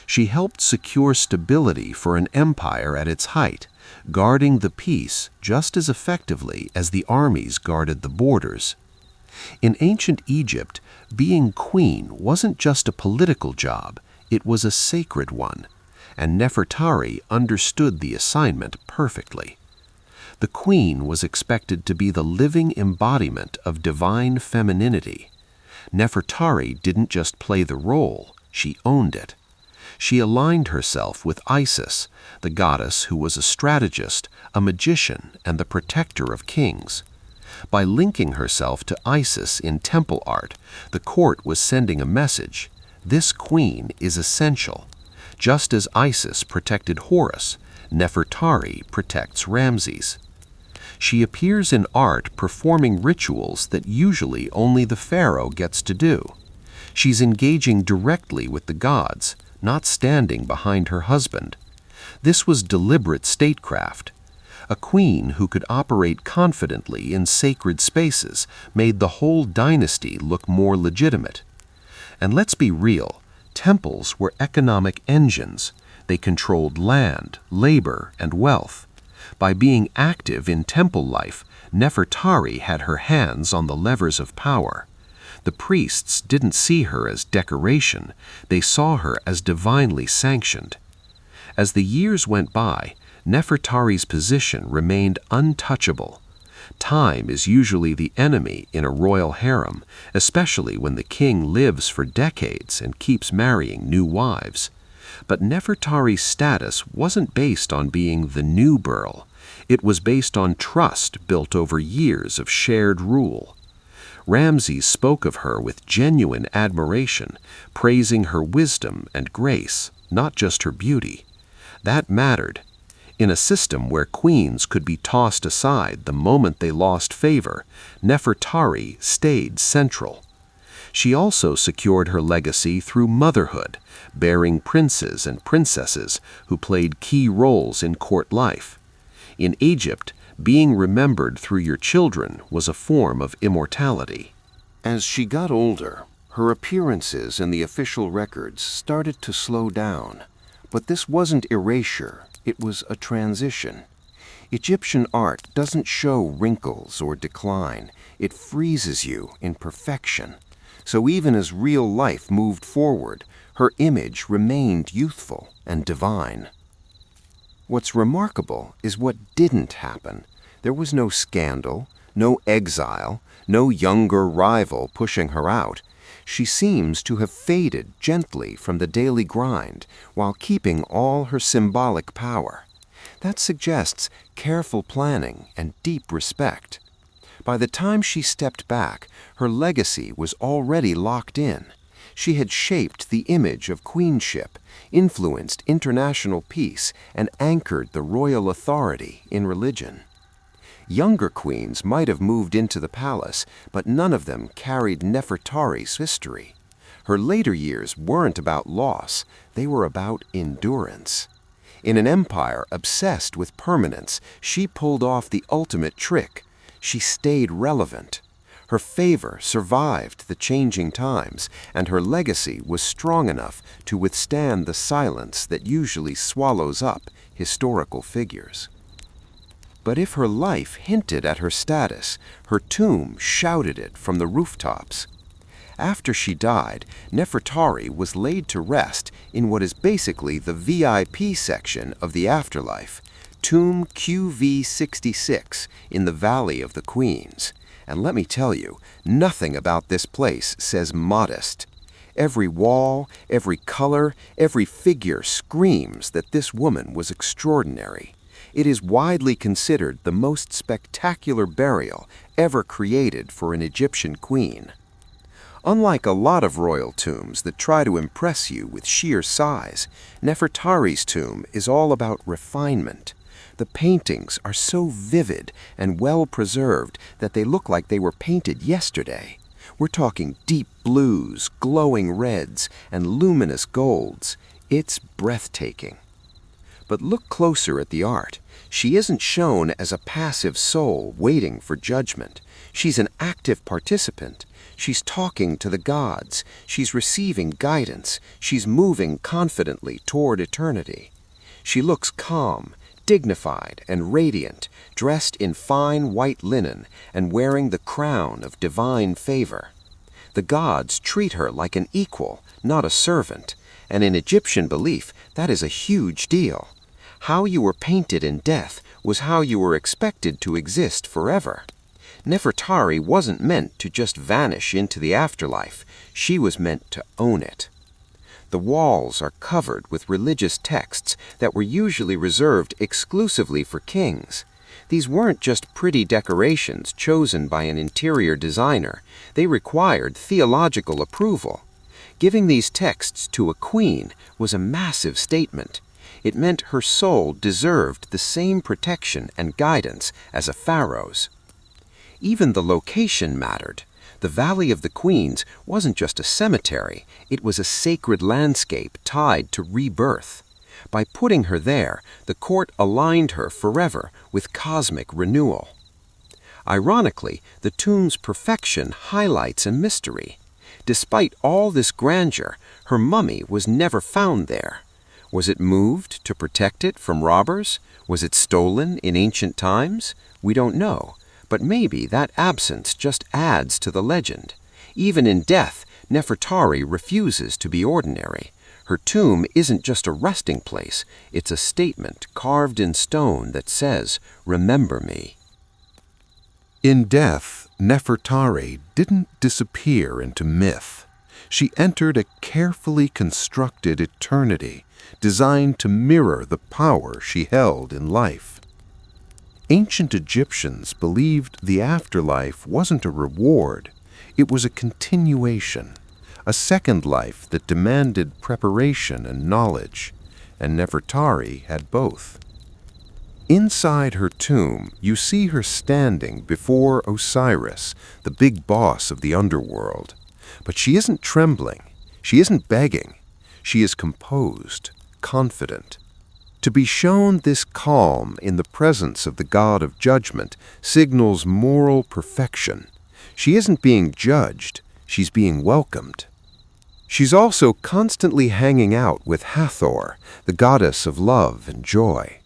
She helped secure stability for an empire at its height, guarding the peace just as effectively as the armies guarded the borders. In ancient Egypt, being queen wasn't just a political job, it was a sacred one, and Nefertari understood the assignment perfectly. The queen was expected to be the living embodiment of divine femininity. Nefertari didn't just play the role, she owned it. She aligned herself with Isis, the goddess who was a strategist, a magician, and the protector of kings. By linking herself to Isis in temple art, the court was sending a message: this queen is essential. Just as Isis protected Horus, Nefertari protects Ramses. She appears in art performing rituals that usually only the pharaoh gets to do. She's engaging directly with the gods, not standing behind her husband. This was deliberate statecraft. A queen who could operate confidently in sacred spaces made the whole dynasty look more legitimate. And let's be real, temples were economic engines. They controlled land, labor, and wealth. By being active in temple life, Nefertari had her hands on the levers of power. The priests didn't see her as decoration, they saw her as divinely sanctioned. As the years went by, Nefertari's position remained untouchable. Time is usually the enemy in a royal harem, especially when the king lives for decades and keeps marrying new wives. But Nefertari's status wasn't based on being the new Burl. It was based on trust built over years of shared rule. Ramses spoke of her with genuine admiration, praising her wisdom and grace, not just her beauty. That mattered. In a system where queens could be tossed aside the moment they lost favor, Nefertari stayed central. She also secured her legacy through motherhood, bearing princes and princesses who played key roles in court life. In Egypt, being remembered through your children was a form of immortality. As she got older, her appearances in the official records started to slow down. But this wasn't erasure, it was a transition. Egyptian art doesn't show wrinkles or decline, it freezes you in perfection. So even as real life moved forward, her image remained youthful and divine. What's remarkable is what didn't happen. There was no scandal, no exile, no younger rival pushing her out. She seems to have faded gently from the daily grind while keeping all her symbolic power. That suggests careful planning and deep respect. By the time she stepped back, her legacy was already locked in. She had shaped the image of queenship, influenced international peace, and anchored the royal authority in religion. Younger queens might have moved into the palace, but none of them carried Nefertari's history. Her later years weren't about loss, they were about endurance. In an empire obsessed with permanence, she pulled off the ultimate trick. She stayed relevant. Her favor survived the changing times, and her legacy was strong enough to withstand the silence that usually swallows up historical figures. But if her life hinted at her status, her tomb shouted it from the rooftops. After she died, Nefertari was laid to rest in what is basically the VIP section of the afterlife, Tomb QV66 in the Valley of the Queens. And let me tell you, nothing about this place says modest. Every wall, every color, every figure screams that this woman was extraordinary. It is widely considered the most spectacular burial ever created for an Egyptian queen. Unlike a lot of royal tombs that try to impress you with sheer size, Nefertari's tomb is all about refinement. The paintings are so vivid and well preserved that they look like they were painted yesterday. We're talking deep blues, glowing reds, and luminous golds. It's breathtaking. But look closer at the art. She isn't shown as a passive soul waiting for judgment. She's an active participant. She's talking to the gods. She's receiving guidance. She's moving confidently toward eternity. She looks calm, dignified, and radiant, dressed in fine white linen and wearing the crown of divine favor. The gods treat her like an equal, not a servant, and in Egyptian belief, that is a huge deal. How you were painted in death was how you were expected to exist forever. Nefertari wasn't meant to just vanish into the afterlife. She was meant to own it. The walls are covered with religious texts that were usually reserved exclusively for kings. These weren't just pretty decorations chosen by an interior designer. They required theological approval. Giving these texts to a queen was a massive statement. It meant her soul deserved the same protection and guidance as a pharaoh's. Even the location mattered. The Valley of the Queens wasn't just a cemetery, it was a sacred landscape tied to rebirth. By putting her there, the court aligned her forever with cosmic renewal. Ironically, the tomb's perfection highlights a mystery. Despite all this grandeur, her mummy was never found there. Was it moved to protect it from robbers? Was it stolen in ancient times? We don't know. But maybe that absence just adds to the legend. Even in death, Nefertari refuses to be ordinary. Her tomb isn't just a resting place, it's a statement carved in stone that says, "Remember me." In death, Nefertari didn't disappear into myth. She entered a carefully constructed eternity designed to mirror the power she held in life. Ancient Egyptians believed the afterlife wasn't a reward, it was a continuation, a second life that demanded preparation and knowledge, and Nefertari had both. Inside her tomb, you see her standing before Osiris, the big boss of the underworld. But she isn't trembling, she isn't begging, she is composed, confident. To be shown this calm in the presence of the God of judgment signals moral perfection. She isn't being judged, she's being welcomed. She's also constantly hanging out with Hathor, the goddess of love and joy.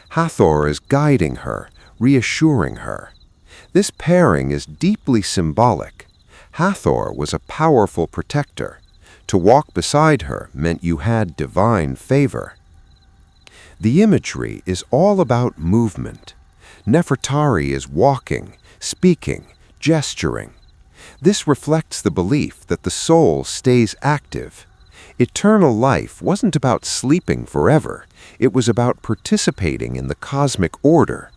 Hathor is guiding her, reassuring her. This pairing is deeply symbolic. Hathor was a powerful protector. To walk beside her meant you had divine favor. The imagery is all about movement. Nefertari is walking, speaking, gesturing. This reflects the belief that the soul stays active. Eternal life wasn't about sleeping forever. It was about participating in the cosmic order.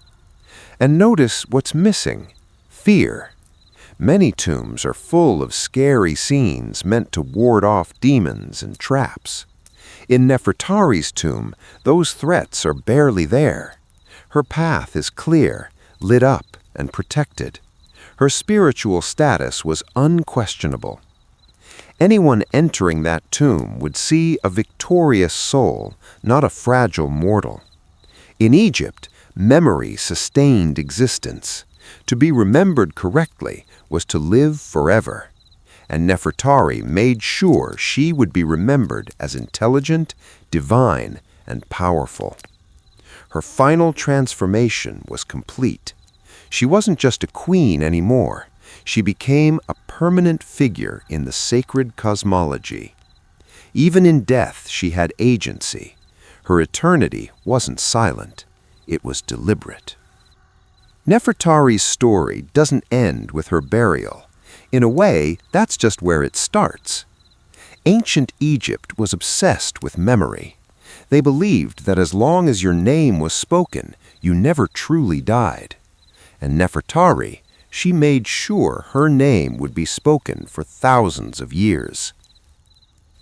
And notice what's missing: fear. Many tombs are full of scary scenes meant to ward off demons and traps. In Nefertari's tomb, those threats are barely there. Her path is clear, lit up, and protected. Her spiritual status was unquestionable. Anyone entering that tomb would see a victorious soul, not a fragile mortal. In Egypt, memory sustained existence. To be remembered correctly was to live forever. And Nefertari made sure she would be remembered as intelligent, divine, and powerful. Her final transformation was complete. She wasn't just a queen anymore. She became a permanent figure in the sacred cosmology. Even in death, she had agency. Her eternity wasn't silent. It was deliberate. Nefertari's story doesn't end with her burial. In a way, that's just where it starts. Ancient Egypt was obsessed with memory. They believed that as long as your name was spoken, you never truly died. And Nefertari, she made sure her name would be spoken for thousands of years.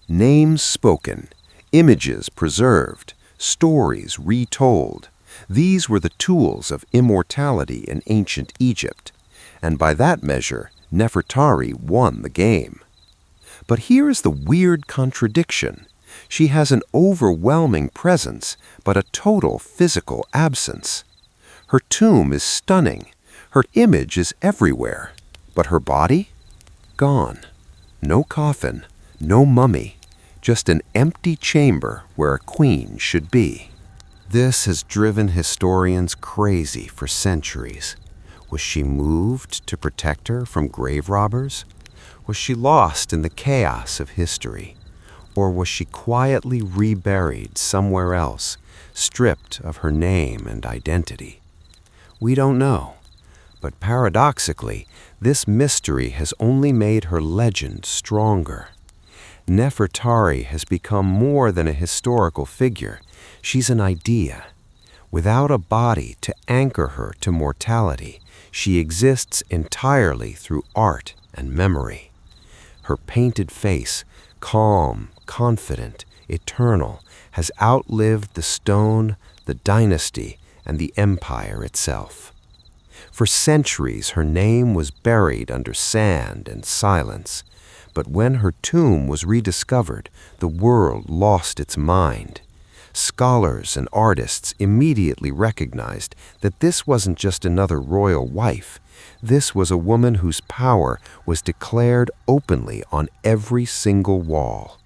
Names spoken, images preserved, stories retold. These were the tools of immortality in ancient Egypt, and by that measure, Nefertari won the game. But here is the weird contradiction. She has an overwhelming presence, but a total physical absence. Her tomb is stunning. Her image is everywhere. But her body? Gone. No coffin, no mummy, just an empty chamber where a queen should be. This has driven historians crazy for centuries. Was she moved to protect her from grave robbers? Was she lost in the chaos of history? Or was she quietly reburied somewhere else, stripped of her name and identity? We don't know. But paradoxically, this mystery has only made her legend stronger. Nefertari has become more than a historical figure. She's an idea. Without a body to anchor her to mortality, she exists entirely through art and memory. Her painted face, calm, confident, eternal, has outlived the stone, the dynasty, and the empire itself. For centuries, her name was buried under sand and silence. But when her tomb was rediscovered, the world lost its mind. Scholars and artists immediately recognized that this wasn't just another royal wife. This was a woman whose power was declared openly on every single wall.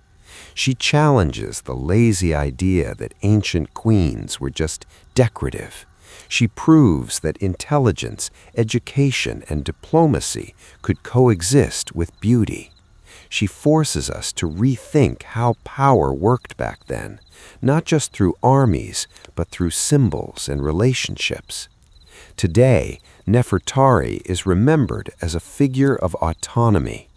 She challenges the lazy idea that ancient queens were just decorative. She proves that intelligence, education, and diplomacy could coexist with beauty. She forces us to rethink how power worked back then, not just through armies, but through symbols and relationships. Today, Nefertari is remembered as a figure of autonomy.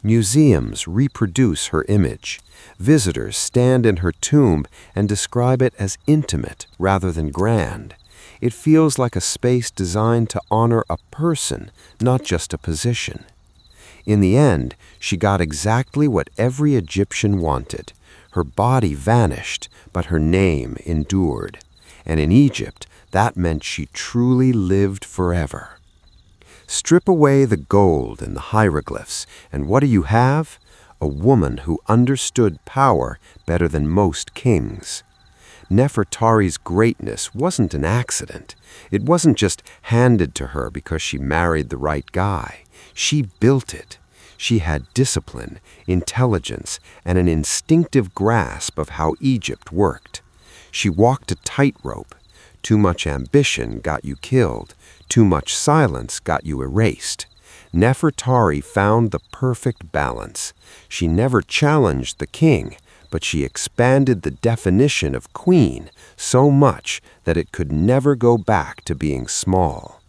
Museums reproduce her image. Visitors stand in her tomb and describe it as intimate rather than grand. It feels like a space designed to honor a person, not just a position. In the end, she got exactly what every Egyptian wanted. Her body vanished, but her name endured. And in Egypt, that meant she truly lived forever. Strip away the gold and the hieroglyphs, and what do you have? A woman who understood power better than most kings. Nefertari's greatness wasn't an accident. It wasn't just handed to her because she married the right guy. She built it. She had discipline, intelligence, and an instinctive grasp of how Egypt worked. She walked a tightrope. Too much ambition got you killed. Too much silence got you erased. Nefertari found the perfect balance. She never challenged the king, but she expanded the definition of queen so much that it could never go back to being small.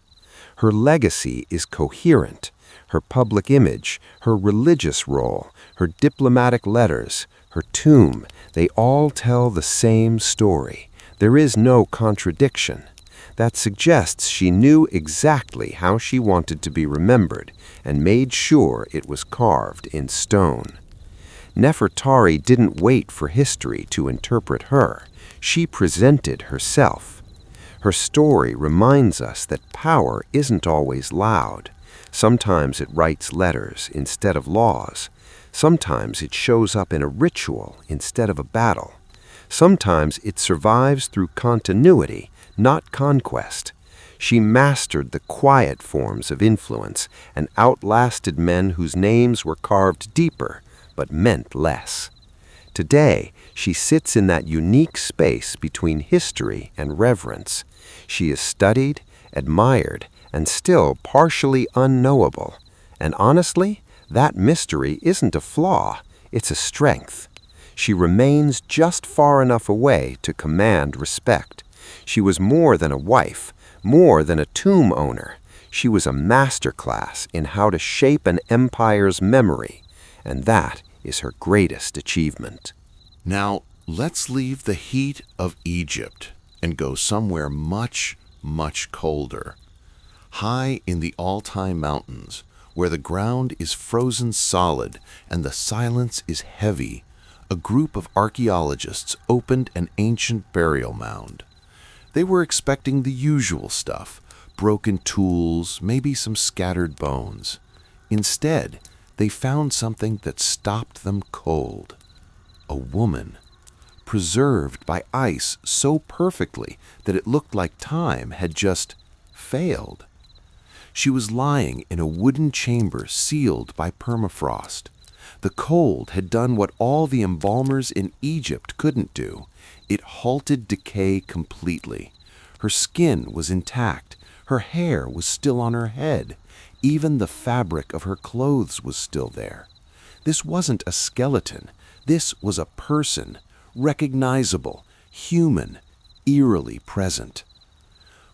Her legacy is coherent. Her public image, her religious role, her diplomatic letters, her tomb, they all tell the same story. There is no contradiction. That suggests she knew exactly how she wanted to be remembered and made sure it was carved in stone. Nefertari didn't wait for history to interpret her. She presented herself. Her story reminds us that power isn't always loud. Sometimes it writes letters instead of laws. Sometimes it shows up in a ritual instead of a battle. Sometimes it survives through continuity, not conquest. She mastered the quiet forms of influence and outlasted men whose names were carved deeper but meant less. Today, she sits in that unique space between history and reverence. She is studied, admired, and still partially unknowable. And honestly, that mystery isn't a flaw, it's a strength. She remains just far enough away to command respect. She was more than a wife, more than a tomb owner. She was a masterclass in how to shape an empire's memory, and that is her greatest achievement. Now, let's leave the heat of Egypt and go somewhere much, much colder. High in the Altai Mountains, where the ground is frozen solid and the silence is heavy, a group of archaeologists opened an ancient burial mound. They were expecting the usual stuff, broken tools, maybe some scattered bones. Instead, they found something that stopped them cold. A woman, preserved by ice so perfectly that it looked like time had just failed. She was lying in a wooden chamber sealed by permafrost. The cold had done what all the embalmers in Egypt couldn't do. It halted decay completely. Her skin was intact. Her hair was still on her head. Even the fabric of her clothes was still there. This wasn't a skeleton. This was a person, recognizable, human, eerily present.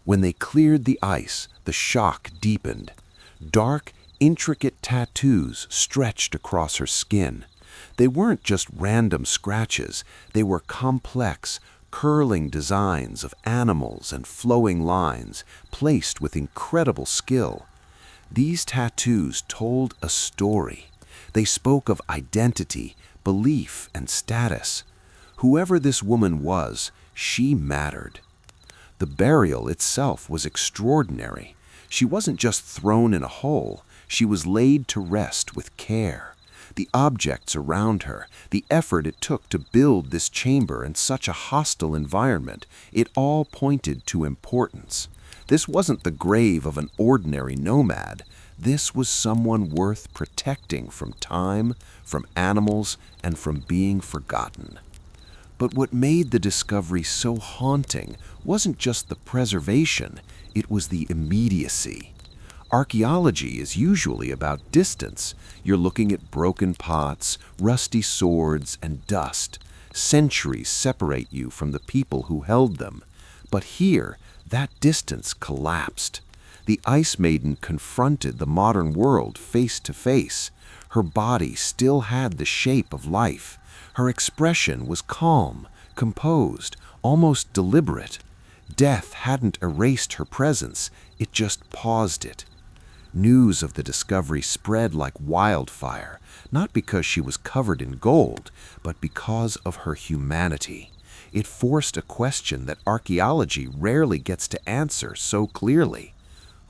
When they cleared the ice, the shock deepened. Dark, intricate tattoos stretched across her skin. They weren't just random scratches. They were complex, curling designs of animals and flowing lines, placed with incredible skill. These tattoos told a story. They spoke of identity, belief, and status. Whoever this woman was, she mattered. The burial itself was extraordinary. She wasn't just thrown in a hole. She was laid to rest with care. The objects around her, the effort it took to build this chamber in such a hostile environment, it all pointed to importance. This wasn't the grave of an ordinary nomad. This was someone worth protecting from time, from animals, and from being forgotten. But what made the discovery so haunting wasn't just the preservation, it was the immediacy. Archaeology is usually about distance. You're looking at broken pots, rusty swords, and dust. Centuries separate you from the people who held them. But here, that distance collapsed. The Ice Maiden confronted the modern world face to face. Her body still had the shape of life. Her expression was calm, composed, almost deliberate. Death hadn't erased her presence, it just paused it. News of the discovery spread like wildfire, not because she was covered in gold, but because of her humanity. It forced a question that archaeology rarely gets to answer so clearly.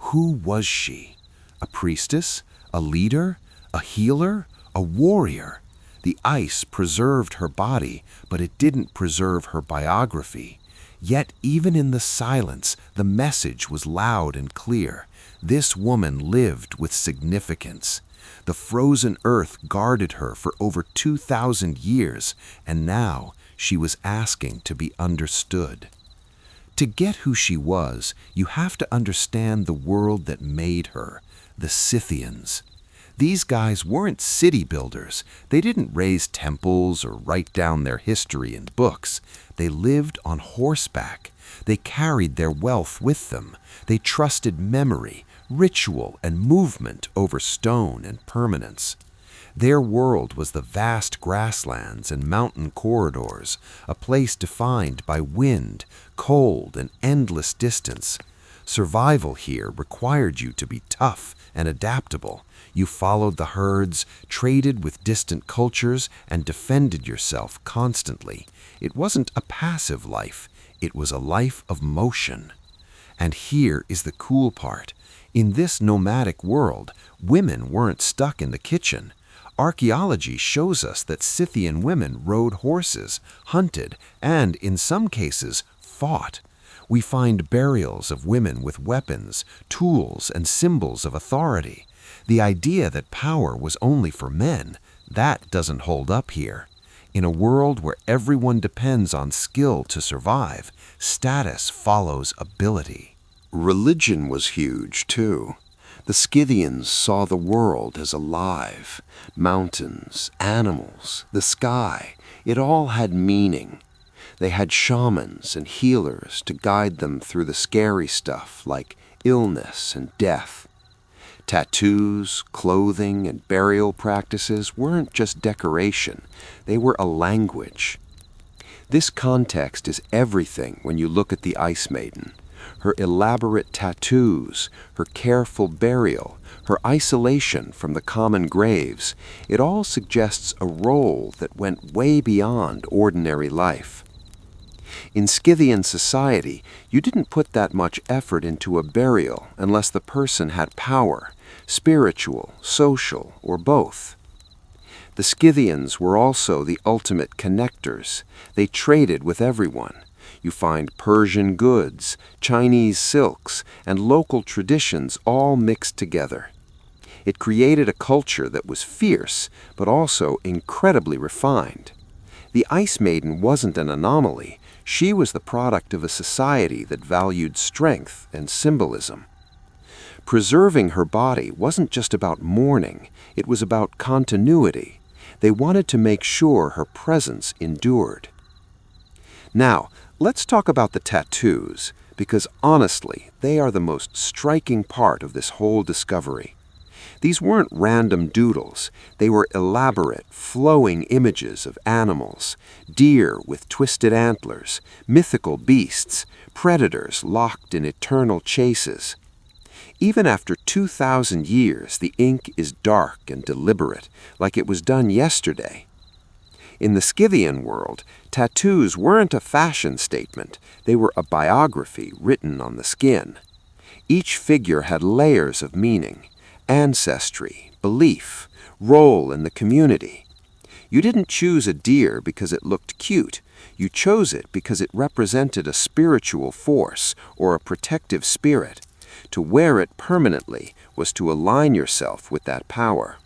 Who was she? A priestess? A leader? A healer? A warrior? The ice preserved her body, but it didn't preserve her biography. Yet even in the silence, the message was loud and clear. This woman lived with significance. The frozen earth guarded her for over 2,000 years, and now she was asking to be understood. To get who she was, you have to understand the world that made her, the Scythians. These guys weren't city builders. They didn't raise temples or write down their history in books. They lived on horseback. They carried their wealth with them. They trusted memory, ritual, and movement over stone and permanence. Their world was the vast grasslands and mountain corridors, a place defined by wind, cold, and endless distance. Survival here required you to be tough and adaptable. You followed the herds, traded with distant cultures, and defended yourself constantly. It wasn't a passive life. It was a life of motion. And here is the cool part. In this nomadic world, women weren't stuck in the kitchen. Archaeology shows us that Scythian women rode horses, hunted, and, in some cases, fought. We find burials of women with weapons, tools, and symbols of authority. The idea that power was only for men, that doesn't hold up here. In a world where everyone depends on skill to survive, status follows ability. Religion was huge, too. The Scythians saw the world as alive. Mountains, animals, the sky, it all had meaning. They had shamans and healers to guide them through the scary stuff like illness and death. Tattoos, clothing, and burial practices weren't just decoration, they were a language. This context is everything when you look at the Ice Maiden. Her elaborate tattoos, her careful burial, her isolation from the common graves, it all suggests a role that went way beyond ordinary life. In Scythian society, you didn't put that much effort into a burial unless the person had power, spiritual, social, or both. The Scythians were also the ultimate connectors. They traded with everyone. You find Persian goods, Chinese silks, and local traditions all mixed together. It created a culture that was fierce, but also incredibly refined. The Ice Maiden wasn't an anomaly. She was the product of a society that valued strength and symbolism. Preserving her body wasn't just about mourning, it was about continuity. They wanted to make sure her presence endured. Now, let's talk about the tattoos, because honestly, they are the most striking part of this whole discovery. These weren't random doodles. They were elaborate, flowing images of animals, deer with twisted antlers, mythical beasts, predators locked in eternal chases. Even after 2,000 years, the ink is dark and deliberate, like it was done yesterday. In the Scythian world, tattoos weren't a fashion statement. They were a biography written on the skin. Each figure had layers of meaning: ancestry, belief, role in the community. You didn't choose a deer because it looked cute. You chose it because it represented a spiritual force or a protective spirit. To wear it permanently was to align yourself with that power.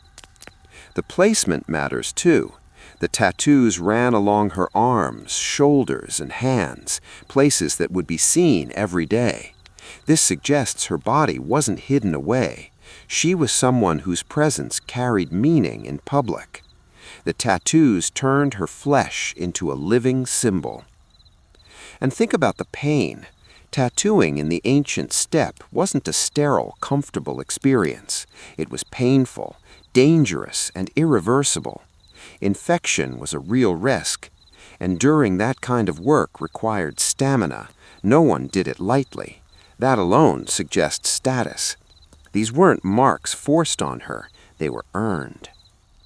The placement matters too. The tattoos ran along her arms, shoulders, and hands, places that would be seen every day. This suggests her body wasn't hidden away. She was someone whose presence carried meaning in public. The tattoos turned her flesh into a living symbol. And think about the pain. Tattooing in the ancient steppe wasn't a sterile, comfortable experience. It was painful, dangerous, and irreversible. Infection was a real risk. Enduring that kind of work required stamina. No one did it lightly. That alone suggests status. These weren't marks forced on her. They were earned.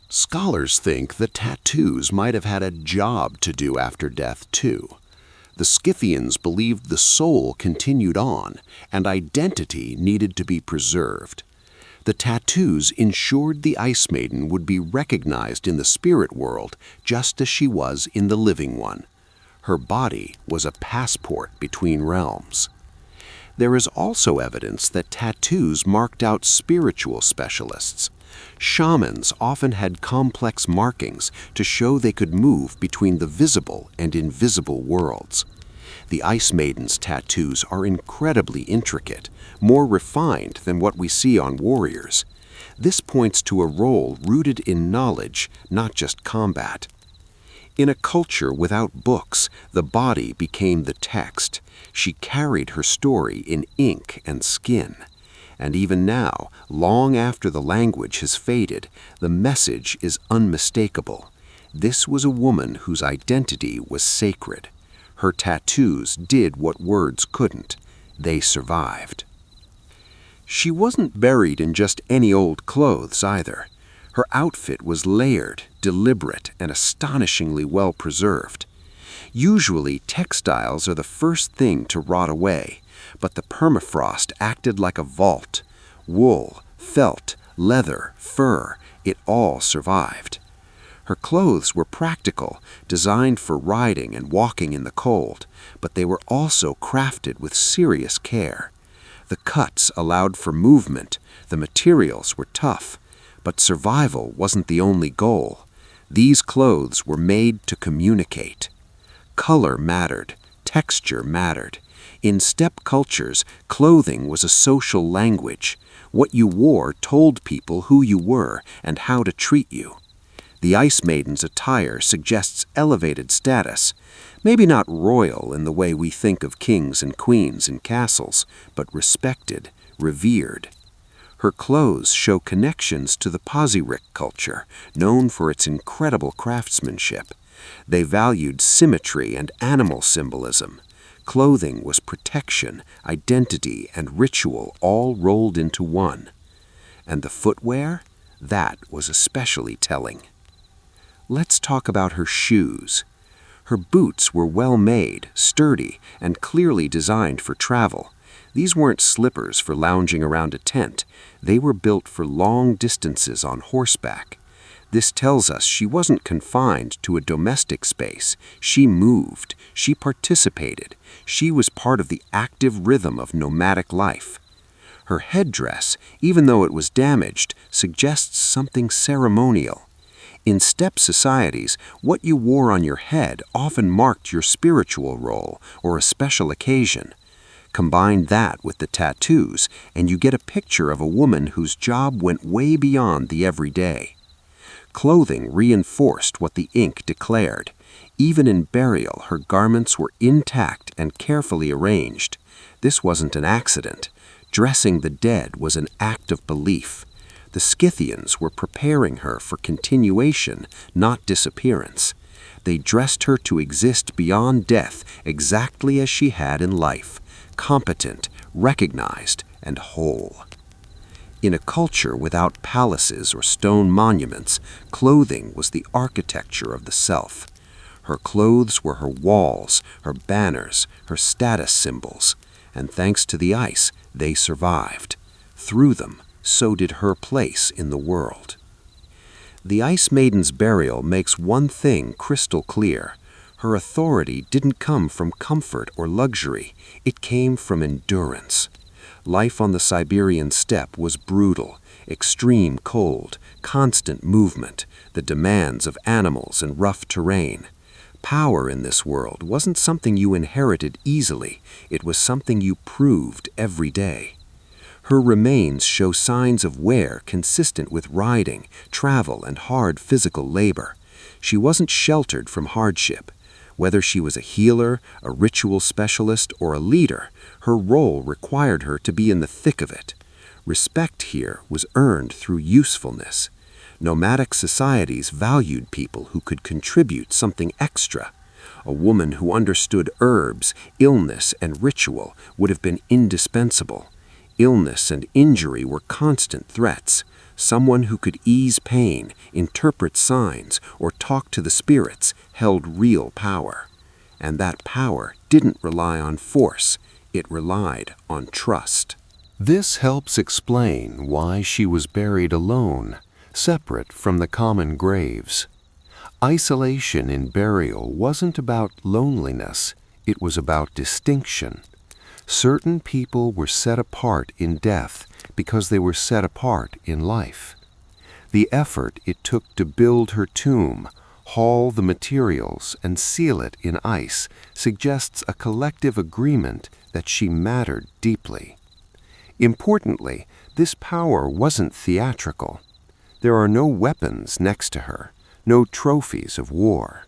Scholars think the tattoos might have had a job to do after death, too. The Scythians believed the soul continued on, and identity needed to be preserved. The tattoos ensured the Ice Maiden would be recognized in the spirit world just as she was in the living one. Her body was a passport between realms. There is also evidence that tattoos marked out spiritual specialists. Shamans often had complex markings to show they could move between the visible and invisible worlds. The Ice Maiden's tattoos are incredibly intricate, more refined than what we see on warriors. This points to a role rooted in knowledge, not just combat. In a culture without books, the body became the text. She carried her story in ink and skin. And even now, long after the language has faded, the message is unmistakable. This was a woman whose identity was sacred. Her tattoos did what words couldn't. They survived. She wasn't buried in just any old clothes either. Her outfit was layered, deliberate, and astonishingly well preserved. Usually, textiles are the first thing to rot away, but the permafrost acted like a vault. Wool, felt, leather, fur, it all survived. Her clothes were practical, designed for riding and walking in the cold, but they were also crafted with serious care. The cuts allowed for movement, the materials were tough, but survival wasn't the only goal. These clothes were made to communicate. Color mattered, texture mattered. In steppe cultures, clothing was a social language. What you wore told people who you were and how to treat you. The Ice Maiden's attire suggests elevated status, maybe not royal in the way we think of kings and queens in castles, but respected, revered. Her clothes show connections to the Pazyryk culture, known for its incredible craftsmanship. They valued symmetry and animal symbolism. Clothing was protection, identity, and ritual all rolled into one. And the footwear? That was especially telling. Let's talk about her shoes. Her boots were well made, sturdy, and clearly designed for travel. These weren't slippers for lounging around a tent. They were built for long distances on horseback. This tells us she wasn't confined to a domestic space. She moved. She participated. She was part of the active rhythm of nomadic life. Her headdress, even though it was damaged, suggests something ceremonial. In steppe societies, what you wore on your head often marked your spiritual role or a special occasion. Combine that with the tattoos, and you get a picture of a woman whose job went way beyond the everyday. Clothing reinforced what the ink declared. Even in burial, her garments were intact and carefully arranged. This wasn't an accident. Dressing the dead was an act of belief. The Scythians were preparing her for continuation, not disappearance. They dressed her to exist beyond death exactly as she had in life, competent, recognized, and whole. In a culture without palaces or stone monuments, clothing was the architecture of the self. Her clothes were her walls, her banners, her status symbols, and thanks to the ice, they survived. Through them, so did her place in the world. The Ice Maiden's burial makes one thing crystal clear. Her authority didn't come from comfort or luxury. It came from endurance. Life on the Siberian steppe was brutal, extreme cold, constant movement, the demands of animals and rough terrain. Power in this world wasn't something you inherited easily. It was something you proved every day. Her remains show signs of wear consistent with riding, travel, and hard physical labor. She wasn't sheltered from hardship. Whether she was a healer, a ritual specialist, or a leader, her role required her to be in the thick of it. Respect here was earned through usefulness. Nomadic societies valued people who could contribute something extra. A woman who understood herbs, illness, and ritual would have been indispensable. Illness and injury were constant threats. Someone who could ease pain, interpret signs, or talk to the spirits held real power. And that power didn't rely on force. It relied on trust. This helps explain why she was buried alone, separate from the common graves. Isolation in burial wasn't about loneliness, it was about distinction. Certain people were set apart in death because they were set apart in life. The effort it took to build her tomb, haul the materials, and seal it in ice suggests a collective agreement that she mattered deeply. Importantly, this power wasn't theatrical. There are no weapons next to her, no trophies of war.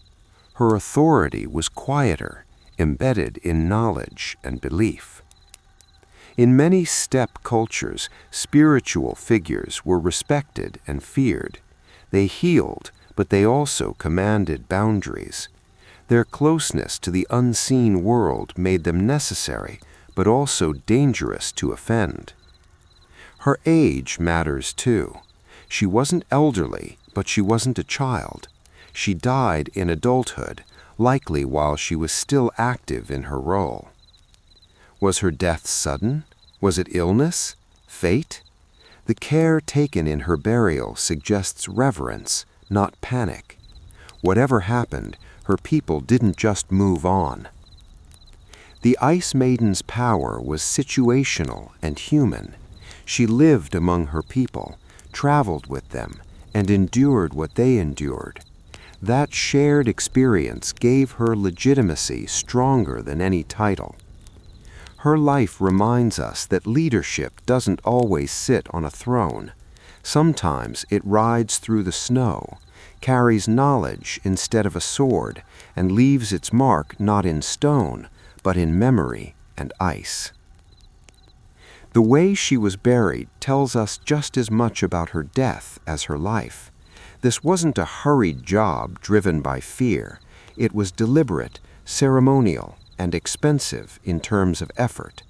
Her authority was quieter, embedded in knowledge and belief. In many steppe cultures, spiritual figures were respected and feared. They healed, but they also commanded boundaries. Their closeness to the unseen world made them necessary, but also dangerous to offend. Her age matters too. She wasn't elderly, but she wasn't a child. She died in adulthood, likely while she was still active in her role. Was her death sudden? Was it illness? Fate? The care taken in her burial suggests reverence, not panic. Whatever happened, her people didn't just move on. The Ice Maiden's power was situational and human. She lived among her people, traveled with them, and endured what they endured. That shared experience gave her legitimacy stronger than any title. Her life reminds us that leadership doesn't always sit on a throne. Sometimes it rides through the snow, carries knowledge instead of a sword, and leaves its mark not in stone, but in memory and ice. The way she was buried tells us just as much about her death as her life. This wasn't a hurried job driven by fear. It was deliberate, ceremonial, and expensive in terms of effort.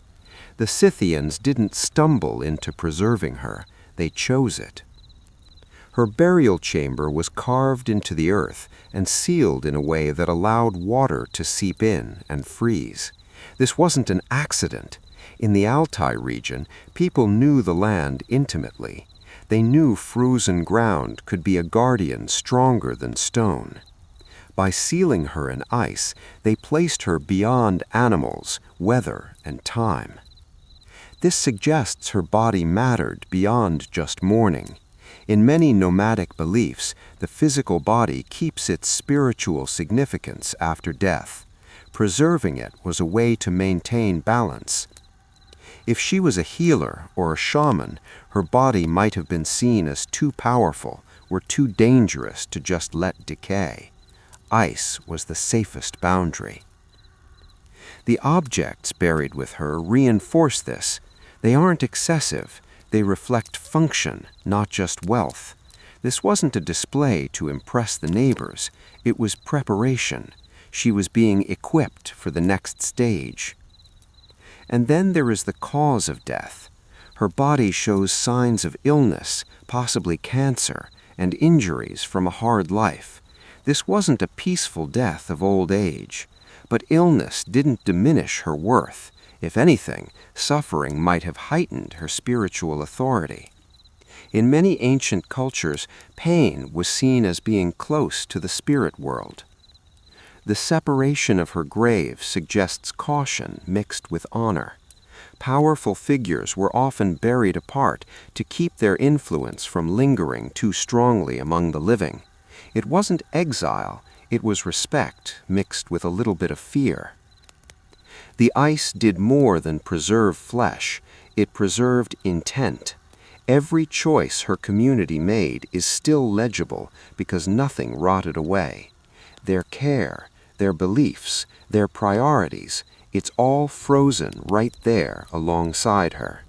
The Scythians didn't stumble into preserving her, they chose it. Her burial chamber was carved into the earth and sealed in a way that allowed water to seep in and freeze. This wasn't an accident. In the Altai region, people knew the land intimately. They knew frozen ground could be a guardian stronger than stone. By sealing her in ice, they placed her beyond animals, weather, and time. This suggests her body mattered beyond just mourning. In many nomadic beliefs, the physical body keeps its spiritual significance after death. Preserving it was a way to maintain balance. If she was a healer or a shaman, her body might have been seen as too powerful or too dangerous to just let decay. Ice was the safest boundary. The objects buried with her reinforce this. They aren't excessive. They reflect function, not just wealth. This wasn't a display to impress the neighbors. It was preparation. She was being equipped for the next stage. And then there is the cause of death. Her body shows signs of illness, possibly cancer, and injuries from a hard life. This wasn't a peaceful death of old age. But illness didn't diminish her worth. If anything, suffering might have heightened her spiritual authority. In many ancient cultures, pain was seen as being close to the spirit world. The separation of her grave suggests caution mixed with honor. Powerful figures were often buried apart to keep their influence from lingering too strongly among the living. It wasn't exile, it was respect mixed with a little bit of fear. The ice did more than preserve flesh, it preserved intent. Every choice her community made is still legible because nothing rotted away. Their care, their beliefs, their priorities, it's all frozen right there alongside her.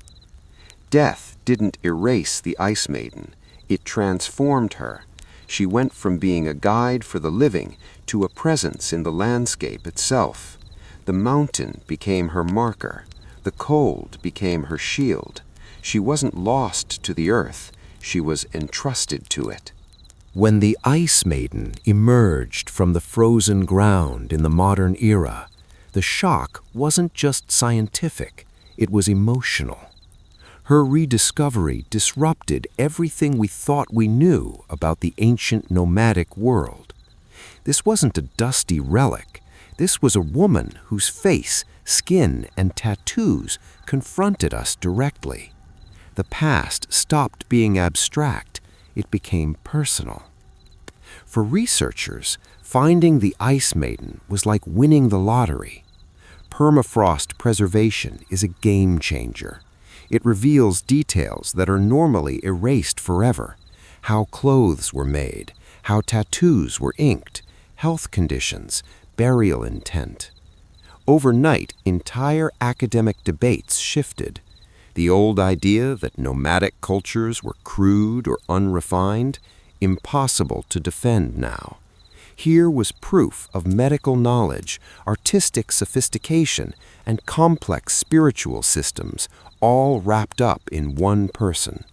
Death didn't erase the Ice Maiden, it transformed her. She went from being a guide for the living to a presence in the landscape itself. The mountain became her marker. The cold became her shield. She wasn't lost to the earth, she was entrusted to it. When the Ice Maiden emerged from the frozen ground in the modern era, the shock wasn't just scientific, it was emotional. Her rediscovery disrupted everything we thought we knew about the ancient nomadic world. This wasn't a dusty relic. This was a woman whose face, skin, and tattoos confronted us directly. The past stopped being abstract. It became personal. For researchers, finding the Ice Maiden was like winning the lottery. Permafrost preservation is a game changer. It reveals details that are normally erased forever. How clothes were made, how tattoos were inked, health conditions, burial intent. Overnight, entire academic debates shifted. The old idea that nomadic cultures were crude or unrefined, impossible to defend now. Here was proof of medical knowledge, artistic sophistication, and complex spiritual systems, all wrapped up in one person.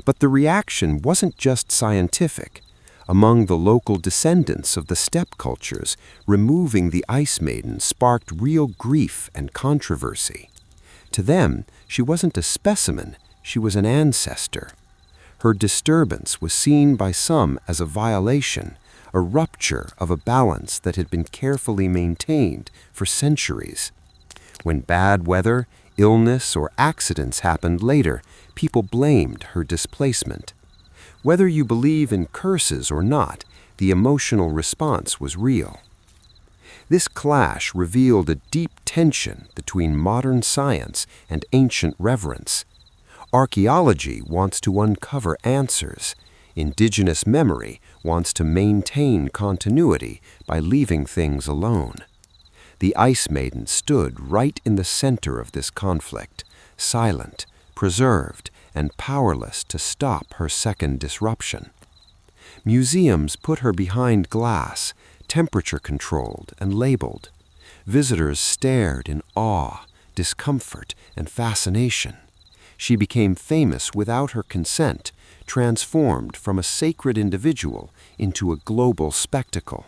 But the reaction wasn't just scientific. Among the local descendants of the steppe cultures, removing the Ice Maiden sparked real grief and controversy. To them, she wasn't a specimen, she was an ancestor. Her disturbance was seen by some as a violation, a rupture of a balance that had been carefully maintained for centuries. When bad weather, illness, or accidents happened later, people blamed her displacement. Whether you believe in curses or not, The emotional response was real. This clash revealed a deep tension between modern science and ancient reverence. Archaeology wants to uncover answers. Indigenous memory wants to maintain continuity by leaving things alone. The Ice Maiden stood right in the center of this conflict, silent, preserved, and powerless to stop her second disruption. Museums put her behind glass, temperature-controlled and labeled. Visitors stared in awe, discomfort, and fascination. She became famous without her consent, transformed from a sacred individual into a global spectacle.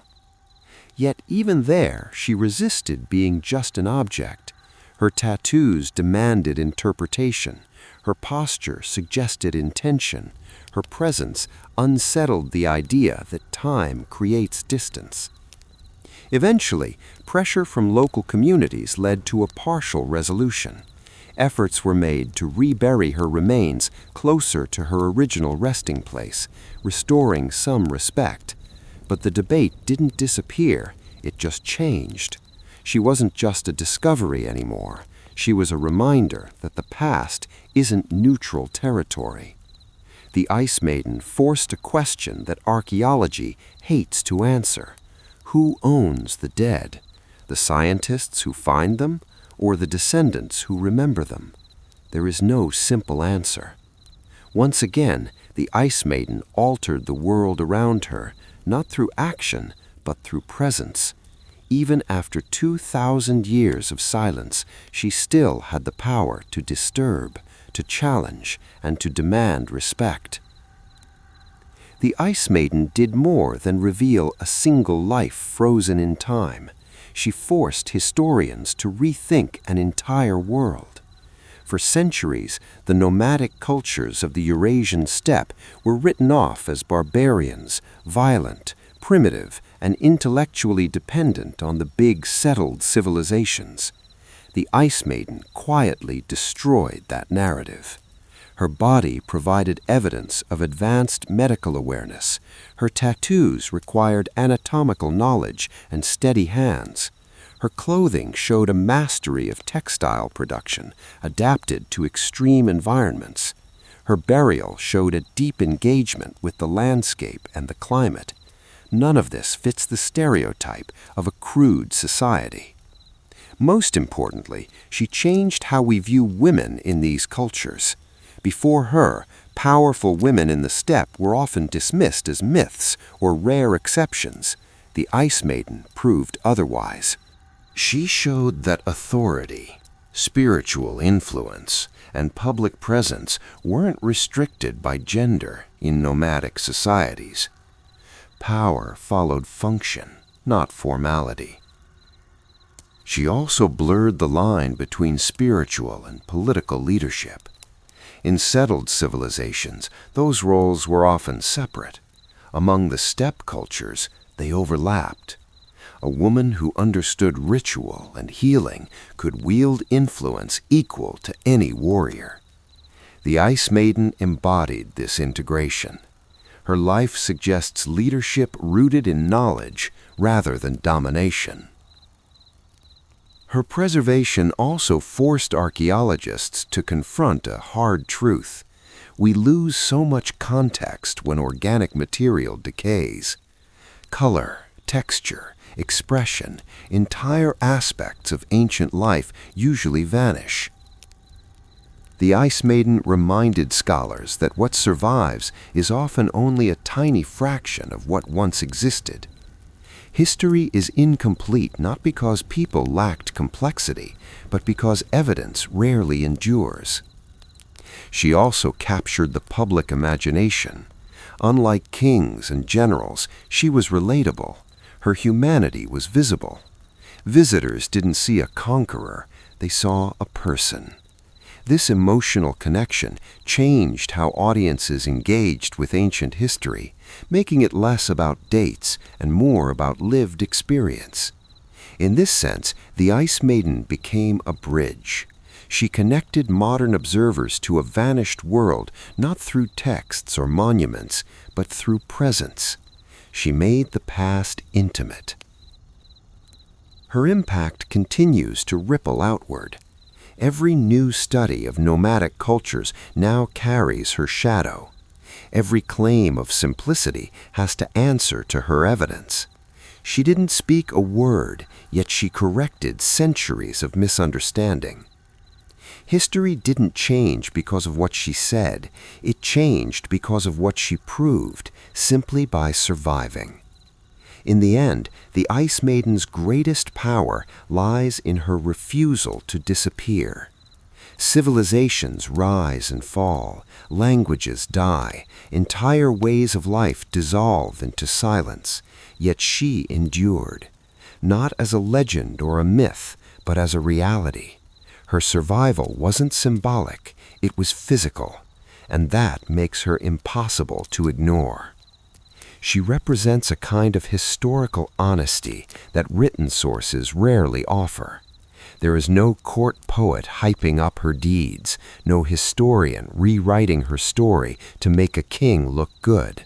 Yet even there, she resisted being just an object. Her tattoos demanded interpretation. Her posture suggested intention. Her presence unsettled the idea that time creates distance. Eventually, pressure from local communities led to a partial resolution. Efforts were made to rebury her remains closer to her original resting place, restoring some respect. But the debate didn't disappear, it just changed. She wasn't just a discovery anymore. She was a reminder that the past isn't neutral territory. The Ice Maiden forced a question that archaeology hates to answer. Who owns the dead? The scientists who find them, or the descendants who remember them? There is no simple answer. Once again, the Ice Maiden altered the world around her, not through action, but through presence. Even after 2,000 years of silence, she still had the power to disturb, to challenge, and to demand respect. The Ice Maiden did more than reveal a single life frozen in time. She forced historians to rethink an entire world. For centuries, the nomadic cultures of the Eurasian steppe were written off as barbarians, violent, primitive, and intellectually dependent on the big settled civilizations. The Ice Maiden quietly destroyed that narrative. Her body provided evidence of advanced medical awareness. Her tattoos required anatomical knowledge and steady hands. Her clothing showed a mastery of textile production, adapted to extreme environments. Her burial showed a deep engagement with the landscape and the climate. None of this fits the stereotype of a crude society. Most importantly, she changed how we view women in these cultures. Before her, powerful women in the steppe were often dismissed as myths or rare exceptions. The Ice Maiden proved otherwise. She showed that authority, spiritual influence, and public presence weren't restricted by gender in nomadic societies. Power followed function, not formality. She also blurred the line between spiritual and political leadership. In settled civilizations, those roles were often separate. Among the steppe cultures, they overlapped. A woman who understood ritual and healing could wield influence equal to any warrior. The Ice Maiden embodied this integration. Her life suggests leadership rooted in knowledge rather than domination. Her preservation also forced archaeologists to confront a hard truth. We lose so much context when organic material decays. Color, texture, expression, entire aspects of ancient life usually vanish. The Ice Maiden reminded scholars that what survives is often only a tiny fraction of what once existed. History is incomplete not because people lacked complexity, but because evidence rarely endures. She also captured the public imagination. Unlike kings and generals, she was relatable. Her humanity was visible. Visitors didn't see a conqueror, they saw a person. This emotional connection changed how audiences engaged with ancient history, making it less about dates and more about lived experience. In this sense, the Ice Maiden became a bridge. She connected modern observers to a vanished world not through texts or monuments, but through presence. She made the past intimate. Her impact continues to ripple outward. Every new study of nomadic cultures now carries her shadow. Every claim of simplicity has to answer to her evidence. She didn't speak a word, yet she corrected centuries of misunderstanding. History didn't change because of what she said. It changed because of what she proved, simply by surviving. In the end, the Ice Maiden's greatest power lies in her refusal to disappear. Civilizations rise and fall, languages die, entire ways of life dissolve into silence, yet she endured, not as a legend or a myth, but as a reality. Her survival wasn't symbolic, it was physical, and that makes her impossible to ignore. She represents a kind of historical honesty that written sources rarely offer. There is no court poet hyping up her deeds, no historian rewriting her story to make a king look good.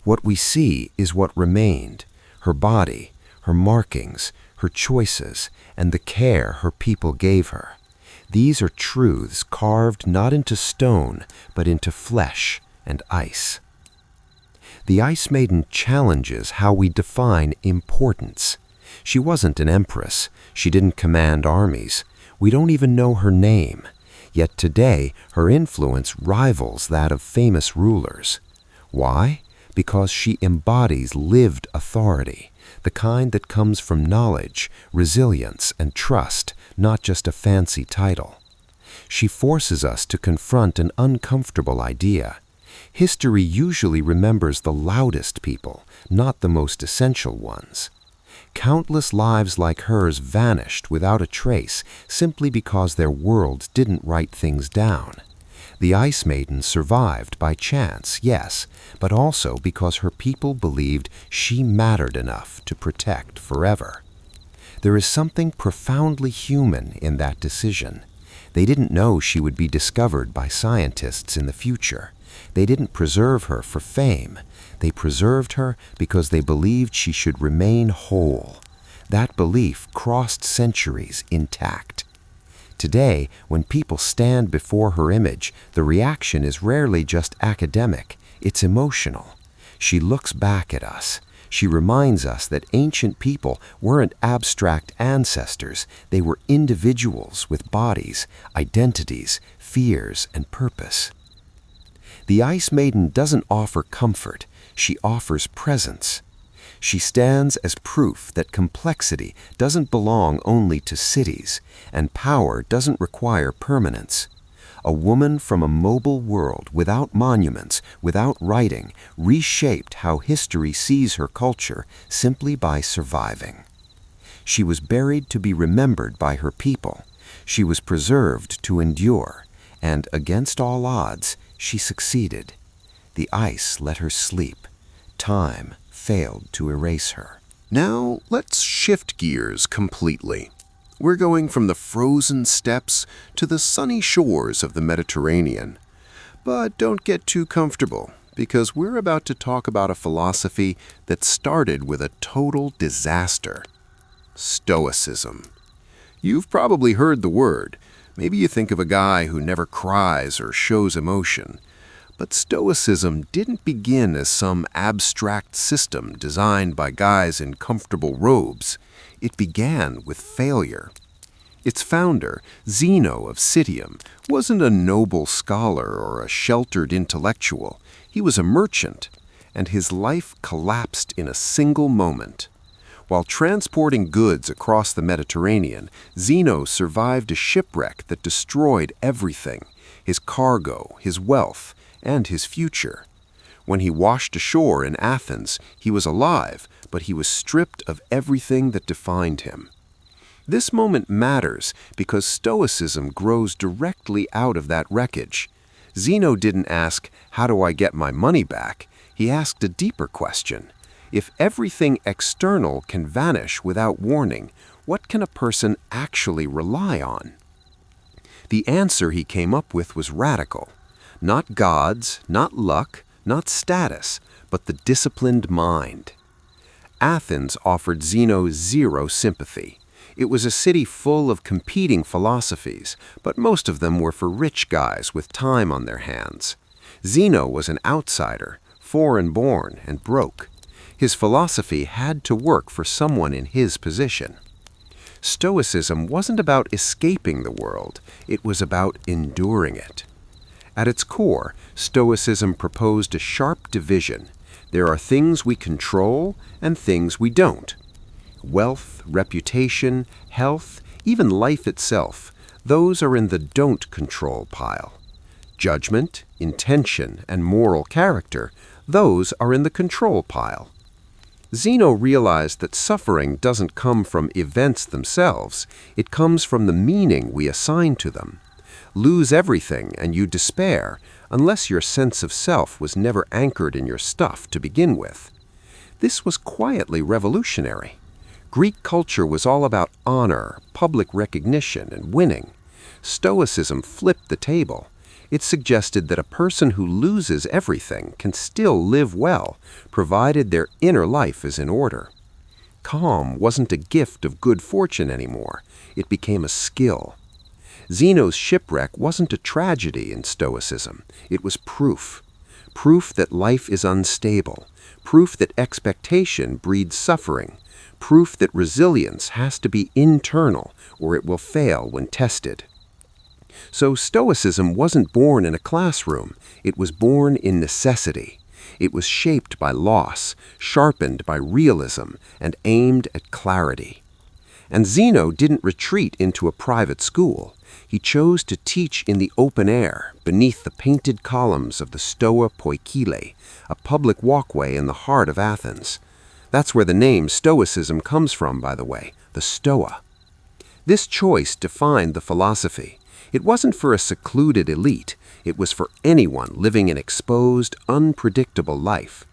What we see is what remained: her body, her markings, her choices, and the care her people gave her. These are truths carved not into stone, but into flesh and ice. The Ice Maiden challenges how we define importance. She wasn't an empress. She didn't command armies. We don't even know her name. Yet today, her influence rivals that of famous rulers. Why? Because she embodies lived authority, the kind that comes from knowledge, resilience, and trust, not just a fancy title. She forces us to confront an uncomfortable idea. History usually remembers the loudest people, not the most essential ones. Countless lives like hers vanished without a trace simply because their world didn't write things down. The Ice Maiden survived by chance, yes, but also because her people believed she mattered enough to protect forever. There is something profoundly human in that decision. They didn't know she would be discovered by scientists in the future. They didn't preserve her for fame. They preserved her because they believed she should remain whole. That belief crossed centuries intact. Today, when people stand before her image, the reaction is rarely just academic, it's emotional. She looks back at us. She reminds us that ancient people weren't abstract ancestors, they were individuals with bodies, identities, fears, and purpose. The Ice Maiden doesn't offer comfort, she offers presence. She stands as proof that complexity doesn't belong only to cities, and power doesn't require permanence. A woman from a mobile world without monuments, without writing, reshaped how history sees her culture simply by surviving. She was buried to be remembered by her people. She was preserved to endure, and against all odds, she succeeded. The ice let her sleep. Time failed to erase her. Now, let's shift gears completely. We're going from the frozen steppes to the sunny shores of the Mediterranean. But don't get too comfortable, because we're about to talk about a philosophy that started with a total disaster: Stoicism. You've probably heard the word. Maybe you think of a guy who never cries or shows emotion. But Stoicism didn't begin as some abstract system designed by guys in comfortable robes. It began with failure. Its founder, Zeno of Citium, wasn't a noble scholar or a sheltered intellectual. He was a merchant, and his life collapsed in a single moment. While transporting goods across the Mediterranean, Zeno survived a shipwreck that destroyed everything: his cargo, his wealth, and his future. When he washed ashore in Athens, he was alive, but he was stripped of everything that defined him. This moment matters because Stoicism grows directly out of that wreckage. Zeno didn't ask, "How do I get my money back?" He asked a deeper question. If everything external can vanish without warning, what can a person actually rely on? The answer he came up with was radical. Not gods, not luck, not status, but the disciplined mind. Athens offered Zeno zero sympathy. It was a city full of competing philosophies, but most of them were for rich guys with time on their hands. Zeno was an outsider, foreign-born and broke. His philosophy had to work for someone in his position. Stoicism wasn't about escaping the world, it was about enduring it. At its core, Stoicism proposed a sharp division. There are things we control and things we don't. Wealth, reputation, health, even life itself, those are in the don't control pile. Judgment, intention, and moral character, those are in the control pile. Zeno realized that suffering doesn't come from events themselves, it comes from the meaning we assign to them. Lose everything and you despair, unless your sense of self was never anchored in your stuff to begin with. This was quietly revolutionary. Greek culture was all about honor, public recognition, and winning. Stoicism flipped the table. It suggested that a person who loses everything can still live well, provided their inner life is in order. Calm wasn't a gift of good fortune anymore. It became a skill. Zeno's shipwreck wasn't a tragedy in Stoicism. It was proof. Proof that life is unstable. Proof that expectation breeds suffering. Proof that resilience has to be internal or it will fail when tested. So Stoicism wasn't born in a classroom. It was born in necessity. It was shaped by loss, sharpened by realism, and aimed at clarity. And Zeno didn't retreat into a private school. He chose to teach in the open air, beneath the painted columns of the Stoa Poikile, a public walkway in the heart of Athens. That's where the name Stoicism comes from, by the way, the Stoa. This choice defined the philosophy. It wasn't for a secluded elite. It was for anyone living an exposed, unpredictable life.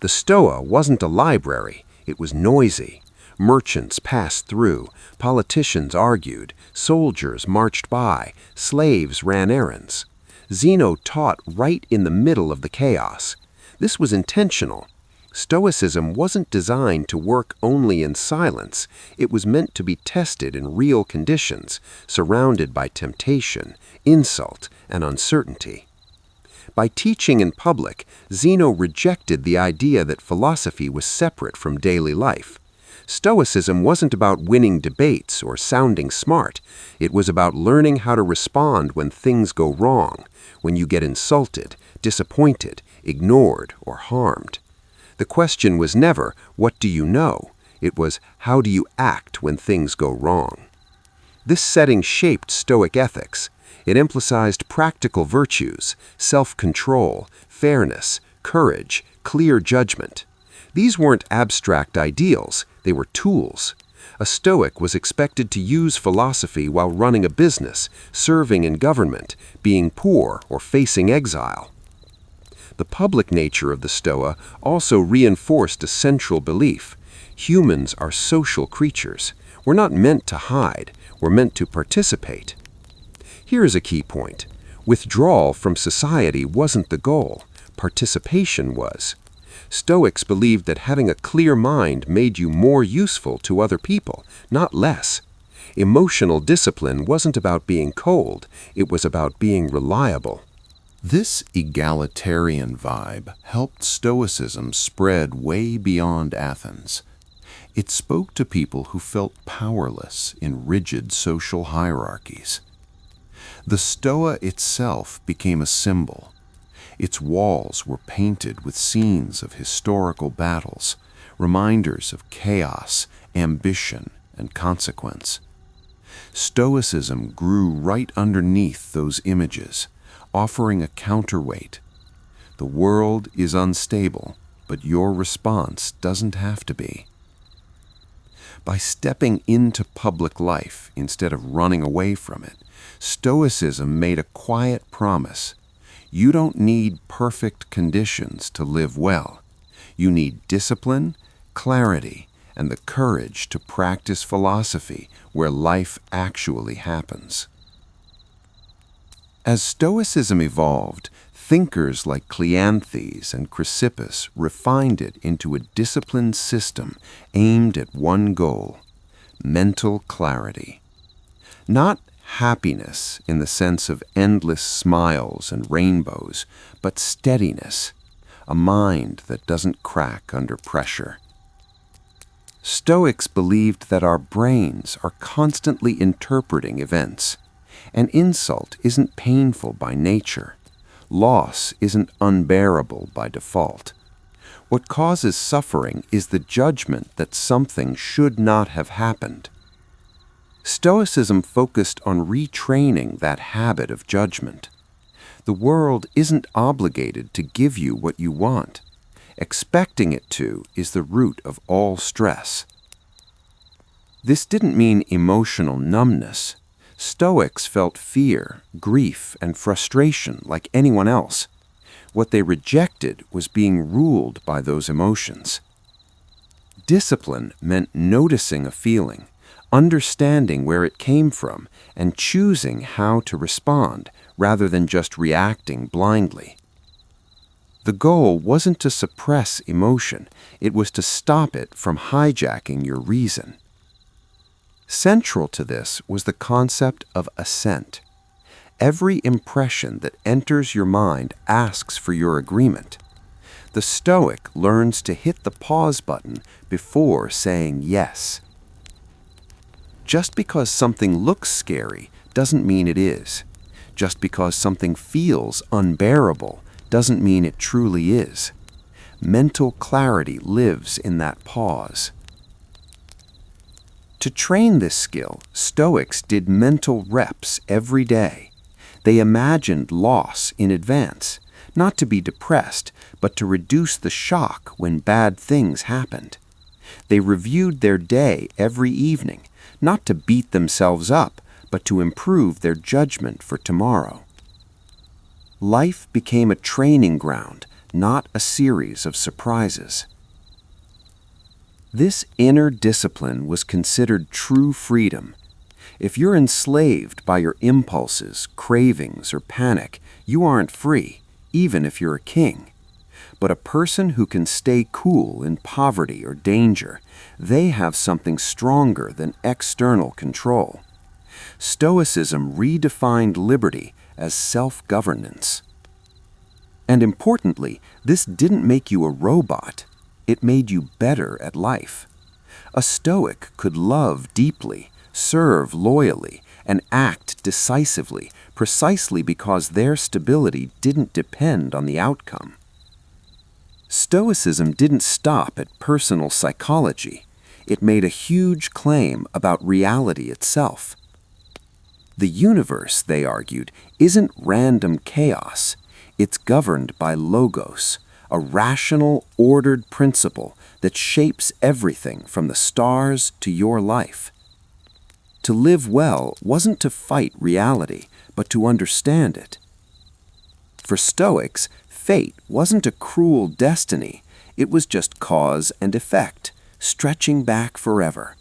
The Stoa wasn't a library. It was noisy. Merchants passed through, politicians argued, soldiers marched by, slaves ran errands. Zeno taught right in the middle of the chaos. This was intentional. Stoicism wasn't designed to work only in silence. It was meant to be tested in real conditions, surrounded by temptation, insult, and uncertainty. By teaching in public, Zeno rejected the idea that philosophy was separate from daily life. Stoicism wasn't about winning debates or sounding smart. It was about learning how to respond when things go wrong, when you get insulted, disappointed, ignored, or harmed. The question was never, what do you know? It was, how do you act when things go wrong? This setting shaped Stoic ethics. It emphasized practical virtues, self-control, fairness, courage, clear judgment. These weren't abstract ideals, they were tools. A Stoic was expected to use philosophy while running a business, serving in government, being poor, or facing exile. The public nature of the Stoa also reinforced a central belief. Humans are social creatures. We're not meant to hide, we're meant to participate. Here is a key point. Withdrawal from society wasn't the goal. Participation was. Stoics believed that having a clear mind made you more useful to other people, not less. Emotional discipline wasn't about being cold, it was about being reliable. This egalitarian vibe helped Stoicism spread way beyond Athens. It spoke to people who felt powerless in rigid social hierarchies. The Stoa itself became a symbol. Its walls were painted with scenes of historical battles, reminders of chaos, ambition, and consequence. Stoicism grew right underneath those images, offering a counterweight. The world is unstable, but your response doesn't have to be. By stepping into public life instead of running away from it, Stoicism made a quiet promise. You don't need perfect conditions to live well. You need discipline, clarity, and the courage to practice philosophy where life actually happens. As Stoicism evolved, Thinkers like Cleanthes and Chrysippus refined it into a disciplined system aimed at one goal: mental clarity. Not happiness in the sense of endless smiles and rainbows, but steadiness, a mind that doesn't crack under pressure. Stoics believed that our brains are constantly interpreting events. An insult isn't painful by nature. Loss isn't unbearable by default. What causes suffering is the judgment that something should not have happened. Stoicism focused on retraining that habit of judgment. The world isn't obligated to give you what you want. Expecting it to is the root of all stress. This didn't mean emotional numbness. Stoics felt fear, grief, and frustration like anyone else. What they rejected was being ruled by those emotions. Discipline meant noticing a feeling, understanding where it came from, and choosing how to respond rather than just reacting blindly. The goal wasn't to suppress emotion, it was to stop it from hijacking your reason. Central to this was the concept of assent. Every impression that enters your mind asks for your agreement. The Stoic learns to hit the pause button before saying yes. Just because something looks scary doesn't mean it is. Just because something feels unbearable doesn't mean it truly is. Mental clarity lives in that pause. To train this skill, Stoics did mental reps every day. They imagined loss in advance, not to be depressed, but to reduce the shock when bad things happened. They reviewed their day every evening, not to beat themselves up, but to improve their judgment for tomorrow. Life became a training ground, not a series of surprises. This inner discipline was considered true freedom. If you're enslaved by your impulses, cravings, or panic, you aren't free, even if you're a king. But a person who can stay cool in poverty or danger, they have something stronger than external control. Stoicism redefined liberty as self-governance. And importantly, this didn't make you a robot. It made you better at life. A Stoic could love deeply, serve loyally, and act decisively precisely because their stability didn't depend on the outcome. Stoicism didn't stop at personal psychology. It made a huge claim about reality itself. The universe, they argued, isn't random chaos. It's governed by logos, a rational, ordered principle that shapes everything from the stars to your life. To live well wasn't to fight reality, but to understand it. For Stoics, fate wasn't a cruel destiny. It was just cause and effect, stretching back forever.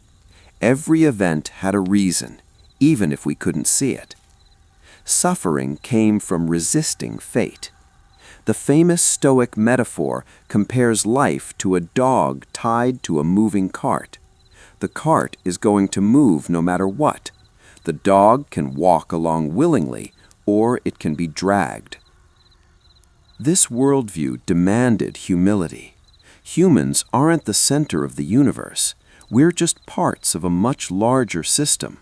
Every event had a reason, even if we couldn't see it. Suffering came from resisting fate. The famous Stoic metaphor compares life to a dog tied to a moving cart. The cart is going to move no matter what. The dog can walk along willingly, or it can be dragged. This worldview demanded humility. Humans aren't the center of the universe. We're just parts of a much larger system.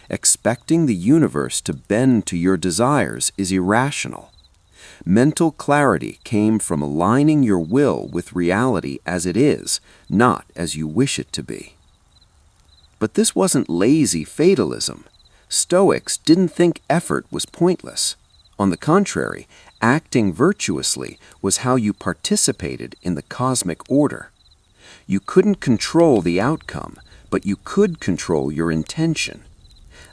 Expecting the universe to bend to your desires is irrational. Mental clarity came from aligning your will with reality as it is, not as you wish it to be. But this wasn't lazy fatalism. Stoics didn't think effort was pointless. On the contrary, acting virtuously was how you participated in the cosmic order. You couldn't control the outcome, but you could control your intention.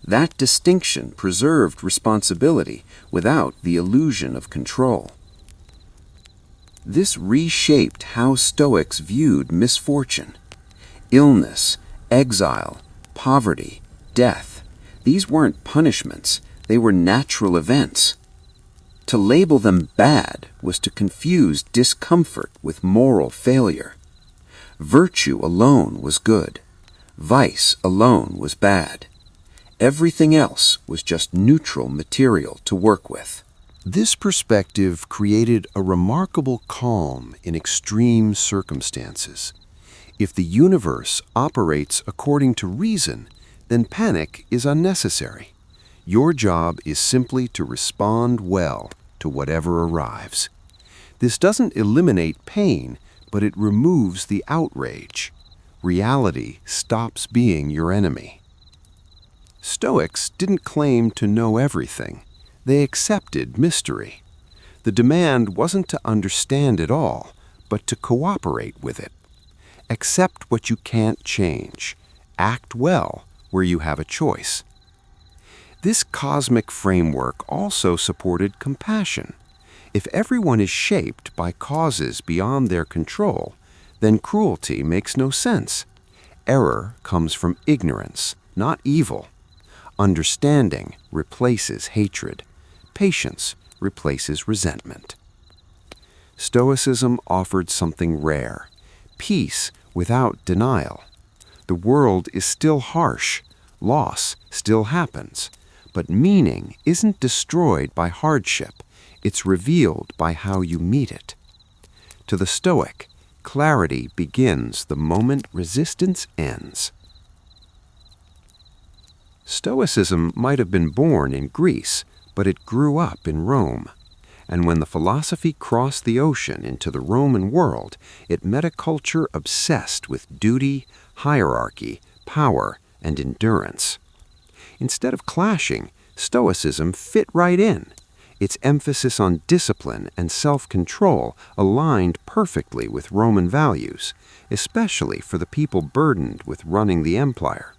That distinction preserved responsibility without the illusion of control. This reshaped how Stoics viewed misfortune. Illness, exile, poverty, death. These weren't punishments, they were natural events. To label them bad was to confuse discomfort with moral failure. Virtue alone was good. Vice alone was bad. Everything else was just neutral material to work with. This perspective created a remarkable calm in extreme circumstances. If the universe operates according to reason, then panic is unnecessary. Your job is simply to respond well to whatever arrives. This doesn't eliminate pain, but it removes the outrage. Reality stops being your enemy. Stoics didn't claim to know everything. They accepted mystery. The demand wasn't to understand it all, but to cooperate with it. Accept what you can't change. Act well where you have a choice. This cosmic framework also supported compassion. If everyone is shaped by causes beyond their control, then cruelty makes no sense. Error comes from ignorance, not evil. Understanding replaces hatred. Patience replaces resentment. Stoicism offered something rare: peace without denial. The world is still harsh, loss still happens, but meaning isn't destroyed by hardship, it's revealed by how you meet it. To the Stoic, clarity begins the moment resistance ends. Stoicism might have been born in Greece, but it grew up in Rome. And when the philosophy crossed the ocean into the Roman world, it met a culture obsessed with duty, hierarchy, power, and endurance. Instead of clashing, Stoicism fit right in. Its emphasis on discipline and self-control aligned perfectly with Roman values, especially for the people burdened with running the empire.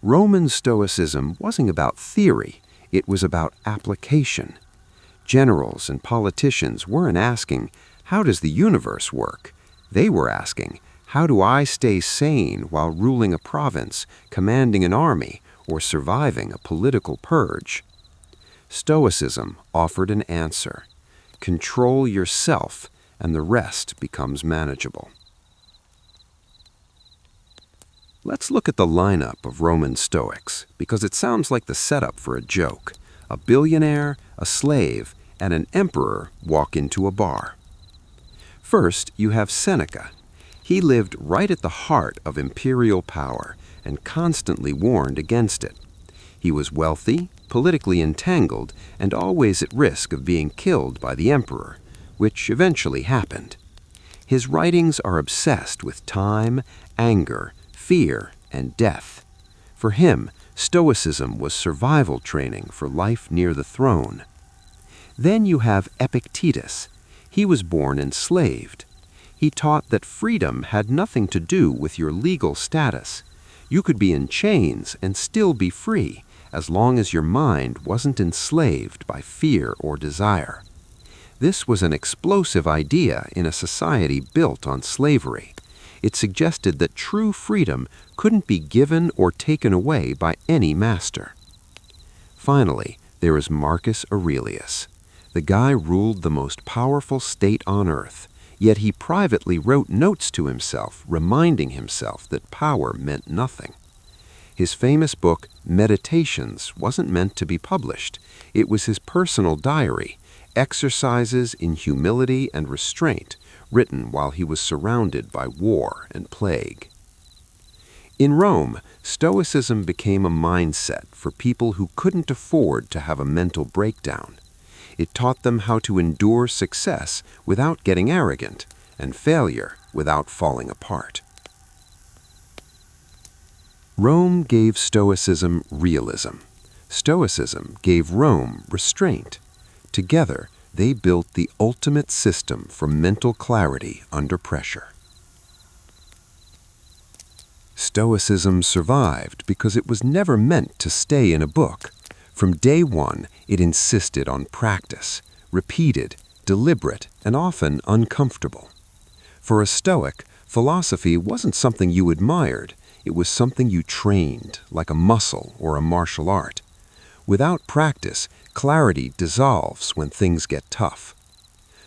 Roman Stoicism wasn't about theory, it was about application. Generals and politicians weren't asking, "How does the universe work?" They were asking, "How do I stay sane while ruling a province, commanding an army, or surviving a political purge?" Stoicism offered an answer. Control yourself, and the rest becomes manageable. Let's look at the lineup of Roman Stoics, because it sounds like the setup for a joke. A billionaire, a slave, and an emperor walk into a bar. First, you have Seneca. He lived right at the heart of imperial power and constantly warned against it. He was wealthy, politically entangled, and always at risk of being killed by the emperor, which eventually happened. His writings are obsessed with time, anger, fear, and death. For him, Stoicism was survival training for life near the throne. Then you have Epictetus. He was born enslaved. He taught that freedom had nothing to do with your legal status. You could be in chains and still be free, as long as your mind wasn't enslaved by fear or desire. This was an explosive idea in a society built on slavery. It suggested that true freedom couldn't be given or taken away by any master. Finally, there is Marcus Aurelius. The guy ruled the most powerful state on earth, yet he privately wrote notes to himself, reminding himself that power meant nothing. His famous book, Meditations, wasn't meant to be published. It was his personal diary, exercises in humility and restraint, written while he was surrounded by war and plague. In Rome, Stoicism became a mindset for people who couldn't afford to have a mental breakdown. It taught them how to endure success without getting arrogant, and failure without falling apart. Rome gave Stoicism realism. Stoicism gave Rome restraint. Together, they built the ultimate system for mental clarity under pressure. Stoicism survived because it was never meant to stay in a book. From day one, it insisted on practice, repeated, deliberate, and often uncomfortable. For a Stoic, philosophy wasn't something you admired, it was something you trained, like a muscle or a martial art. Without practice, clarity dissolves when things get tough.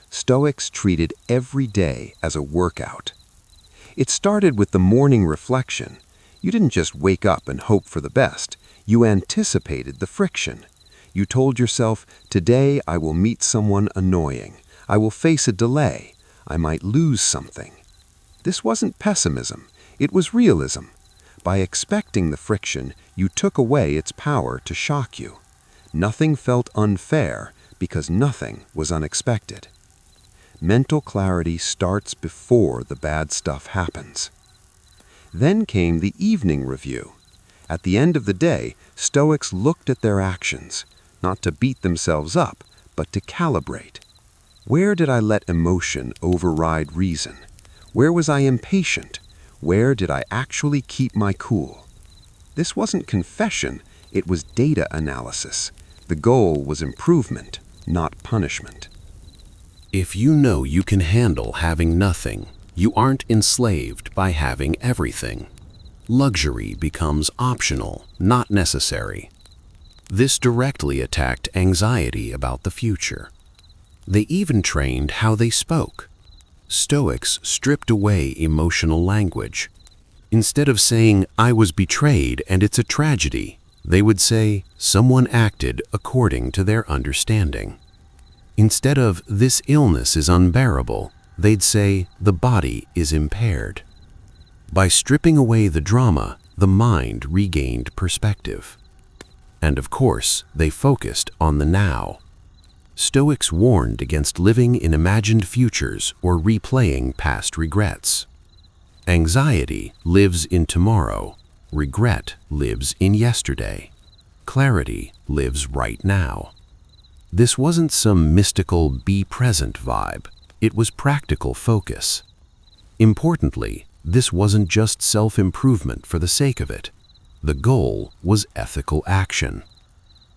Stoics treated every day as a workout. It started with the morning reflection. You didn't just wake up and hope for the best. You anticipated the friction. You told yourself, today I will meet someone annoying. I will face a delay. I might lose something. This wasn't pessimism. It was realism. By expecting the friction, you took away its power to shock you. Nothing felt unfair because nothing was unexpected. Mental clarity starts before the bad stuff happens. Then came the evening review. At the end of the day, Stoics looked at their actions, not to beat themselves up, but to calibrate. Where did I let emotion override reason? Where was I impatient? Where did I actually keep my cool? This wasn't confession, it was data analysis. The goal was improvement, not punishment. If you know you can handle having nothing, you aren't enslaved by having everything. Luxury becomes optional, not necessary. This directly attacked anxiety about the future. They even trained how they spoke. Stoics stripped away emotional language. Instead of saying, "I was betrayed and it's a tragedy," they would say, "Someone acted according to their understanding." Instead of, "This illness is unbearable," they'd say, "The body is impaired." By stripping away the drama, the mind regained perspective. And of course, they focused on the now. Stoics warned against living in imagined futures or replaying past regrets. Anxiety lives in tomorrow. Regret lives in yesterday. Clarity lives right now. This wasn't some mystical be present vibe. It was practical focus. Importantly, this wasn't just self-improvement for the sake of it. The goal was ethical action.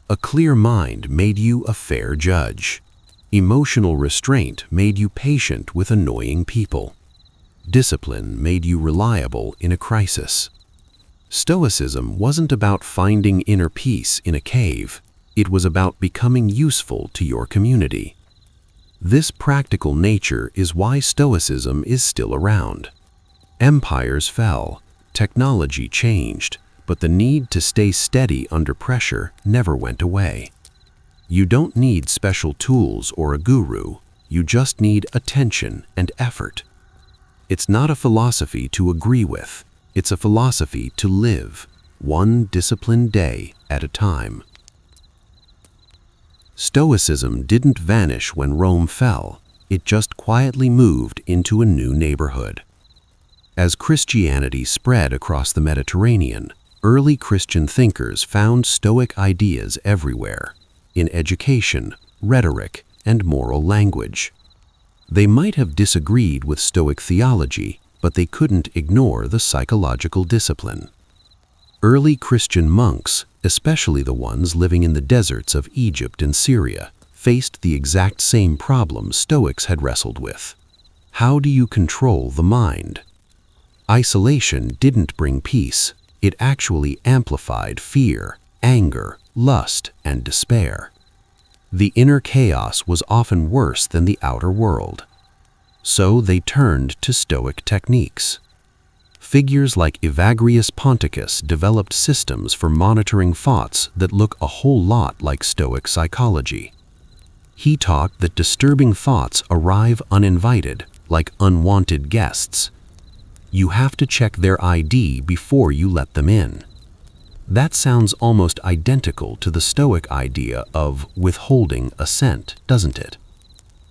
A clear mind made you a fair judge. Emotional restraint made you patient with annoying people. Discipline made you reliable in a crisis. Stoicism wasn't about finding inner peace in a cave. It was about becoming useful to your community. This practical nature is why Stoicism is still around. Empires fell, technology changed, but the need to stay steady under pressure never went away. You don't need special tools or a guru, you just need attention and effort. It's not a philosophy to agree with, it's a philosophy to live, one disciplined day at a time. Stoicism didn't vanish when Rome fell, it just quietly moved into a new neighborhood. As Christianity spread across the Mediterranean, early Christian thinkers found Stoic ideas everywhere, in education, rhetoric, and moral language. They might have disagreed with Stoic theology, but they couldn't ignore the psychological discipline. Early Christian monks, especially the ones living in the deserts of Egypt and Syria, faced the exact same problems Stoics had wrestled with. How do you control the mind? Isolation didn't bring peace. It actually amplified fear, anger, lust, and despair. The inner chaos was often worse than the outer world. So they turned to Stoic techniques. Figures like Evagrius Ponticus developed systems for monitoring thoughts that look a whole lot like Stoic psychology. He taught that disturbing thoughts arrive uninvited, like unwanted guests. You have to check their ID before you let them in. That sounds almost identical to the Stoic idea of withholding assent, doesn't it?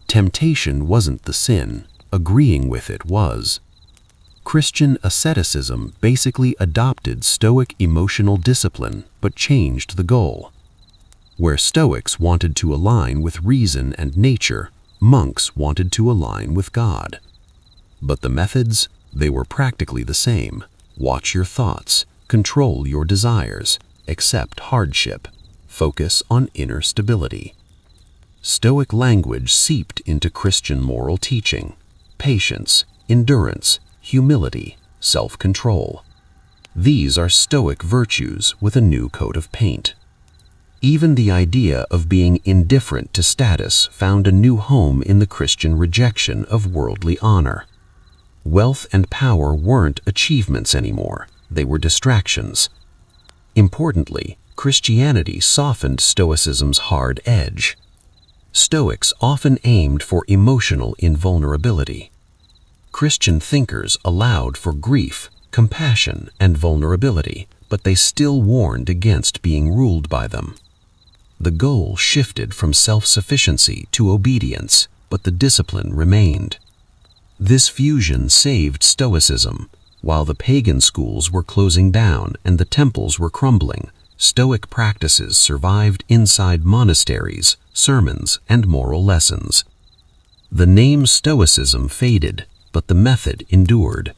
Temptation wasn't the sin, agreeing with it was. Christian asceticism basically adopted Stoic emotional discipline but changed the goal. Where Stoics wanted to align with reason and nature, monks wanted to align with God. But the methods, they were practically the same. Watch your thoughts, control your desires, accept hardship, focus on inner stability. Stoic language seeped into Christian moral teaching: patience, endurance, humility, self-control. These are Stoic virtues with a new coat of paint. Even the idea of being indifferent to status found a new home in the Christian rejection of worldly honor. Wealth and power weren't achievements anymore, they were distractions. Importantly, Christianity softened Stoicism's hard edge. Stoics often aimed for emotional invulnerability. Christian thinkers allowed for grief, compassion, and vulnerability, but they still warned against being ruled by them. The goal shifted from self-sufficiency to obedience, but the discipline remained. This fusion saved Stoicism. While the pagan schools were closing down and the temples were crumbling, Stoic practices survived inside monasteries, sermons, and moral lessons. The name Stoicism faded, but the method endured.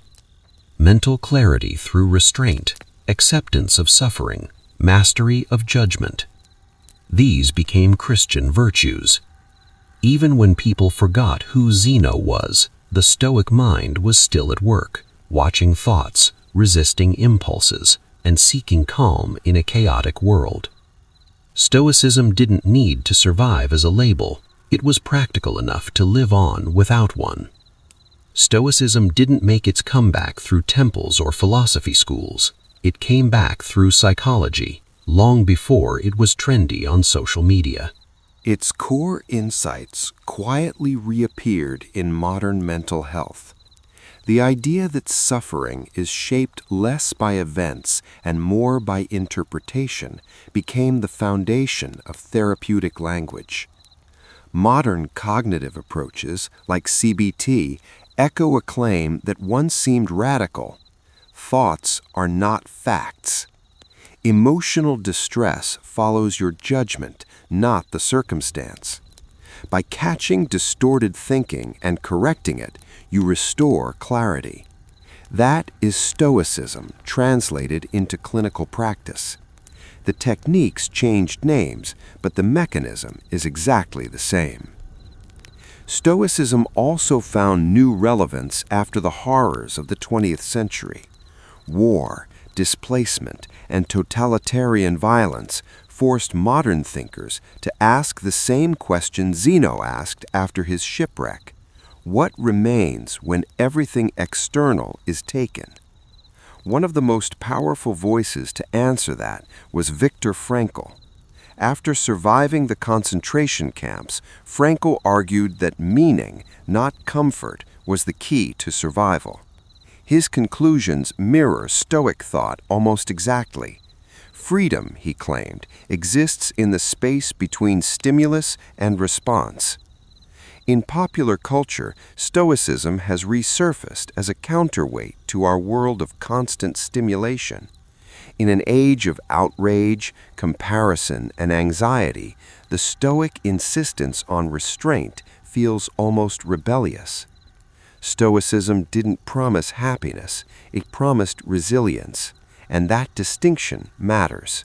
Mental clarity through restraint, acceptance of suffering, mastery of judgment. These became Christian virtues. Even when people forgot who Zeno was, the Stoic mind was still at work, watching thoughts, resisting impulses, and seeking calm in a chaotic world. Stoicism didn't need to survive as a label, it was practical enough to live on without one. Stoicism didn't make its comeback through temples or philosophy schools. It came back through psychology, long before it was trendy on social media. Its core insights quietly reappeared in modern mental health. The idea that suffering is shaped less by events and more by interpretation became the foundation of therapeutic language. Modern cognitive approaches, like CBT, echo a claim that once seemed radical. Thoughts are not facts. Emotional distress follows your judgment, not the circumstance. By catching distorted thinking and correcting it, you restore clarity. That is Stoicism translated into clinical practice. The techniques changed names, but the mechanism is exactly the same. Stoicism also found new relevance after the horrors of the 20th century. War, displacement, and totalitarian violence forced modern thinkers to ask the same question Zeno asked after his shipwreck. What remains when everything external is taken? One of the most powerful voices to answer that was Viktor Frankl. After surviving the concentration camps, Frankl argued that meaning, not comfort, was the key to survival. His conclusions mirror Stoic thought almost exactly. Freedom, he claimed, exists in the space between stimulus and response. In popular culture, Stoicism has resurfaced as a counterweight to our world of constant stimulation. In an age of outrage, comparison, and anxiety, the Stoic insistence on restraint feels almost rebellious. Stoicism didn't promise happiness, it promised resilience, and that distinction matters.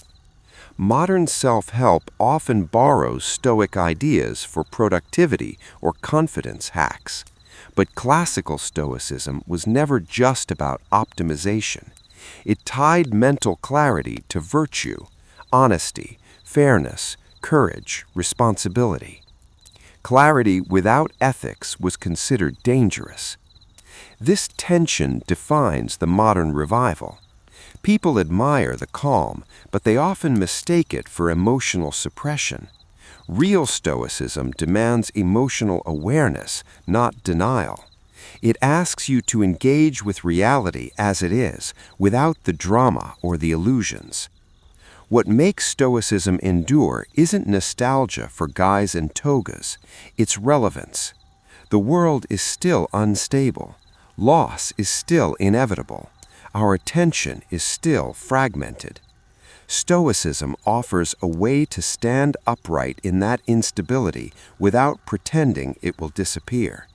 Modern self-help often borrows Stoic ideas for productivity or confidence hacks, but classical Stoicism was never just about optimization. It tied mental clarity to virtue, honesty, fairness, courage, responsibility. Clarity without ethics was considered dangerous. This tension defines the modern revival. People admire the calm, but they often mistake it for emotional suppression. Real Stoicism demands emotional awareness, not denial. It asks you to engage with reality as it is, without the drama or the illusions. What makes Stoicism endure isn't nostalgia for guys in togas, it's relevance. The world is still unstable. Loss is still inevitable. Our attention is still fragmented. Stoicism offers a way to stand upright in that instability without pretending it will disappear.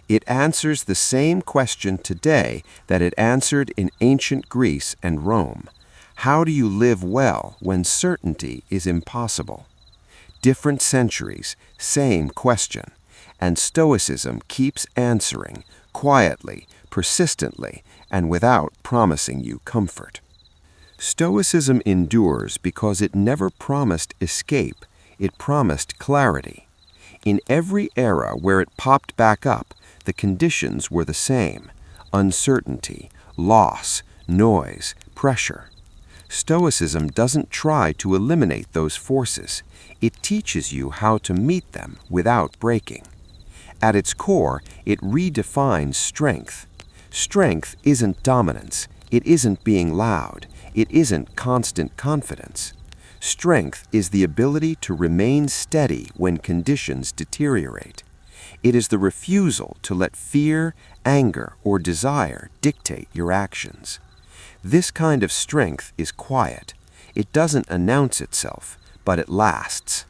It answers the same question today that it answered in ancient Greece and Rome. How do you live well when certainty is impossible? Different centuries, same question, and Stoicism keeps answering, quietly, persistently, and without promising you comfort. Stoicism endures because it never promised escape, it promised clarity. In every era where it popped back up, the conditions were the same: uncertainty, loss, noise, pressure. Stoicism doesn't try to eliminate those forces. It teaches you how to meet them without breaking. At its core, it redefines strength. Strength isn't dominance. It isn't being loud. It isn't constant confidence. Strength is the ability to remain steady when conditions deteriorate. It is the refusal to let fear, anger, or desire dictate your actions. This kind of strength is quiet. It doesn't announce itself, but it lasts.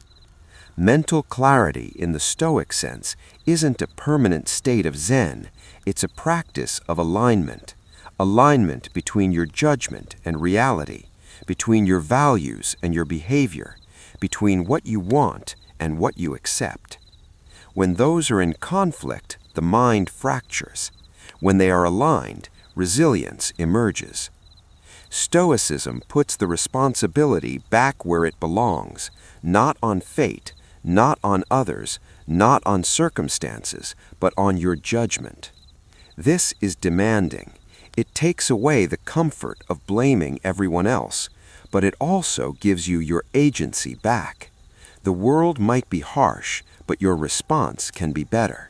Mental clarity in the Stoic sense isn't a permanent state of Zen. It's a practice of alignment. Alignment between your judgment and reality, between your values and your behavior, between what you want and what you accept. When those are in conflict, the mind fractures. When they are aligned, resilience emerges. Stoicism puts the responsibility back where it belongs, not on fate, not on others, not on circumstances, but on your judgment. This is demanding. It takes away the comfort of blaming everyone else, but it also gives you your agency back. The world might be harsh, but your response can be better.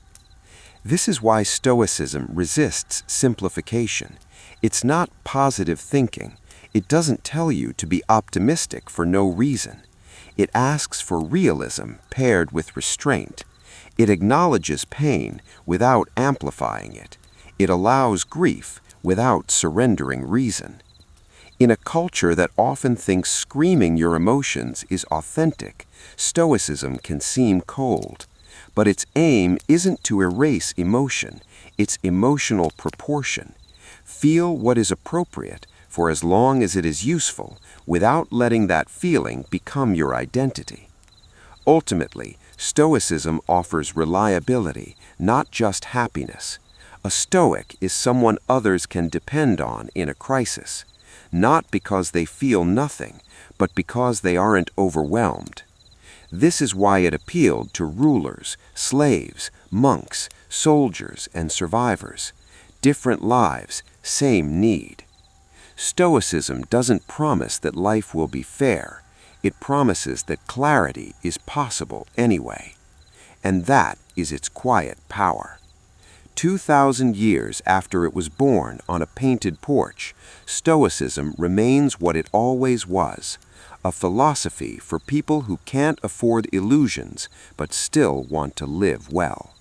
This is why Stoicism resists simplification. It's not positive thinking. It doesn't tell you to be optimistic for no reason. It asks for realism paired with restraint. It acknowledges pain without amplifying it. It allows grief without surrendering reason. In a culture that often thinks screaming your emotions is authentic, Stoicism can seem cold. But its aim isn't to erase emotion, it's emotional proportion. Feel what is appropriate for as long as it is useful, without letting that feeling become your identity. Ultimately, Stoicism offers reliability, not just happiness. A Stoic is someone others can depend on in a crisis, not because they feel nothing, but because they aren't overwhelmed. This is why it appealed to rulers, slaves, monks, soldiers, and survivors. Different lives, same need. Stoicism doesn't promise that life will be fair. It promises that clarity is possible anyway. And that is its quiet power. 2,000 years after it was born on a painted porch, Stoicism remains what it always was, a philosophy for people who can't afford illusions but still want to live well.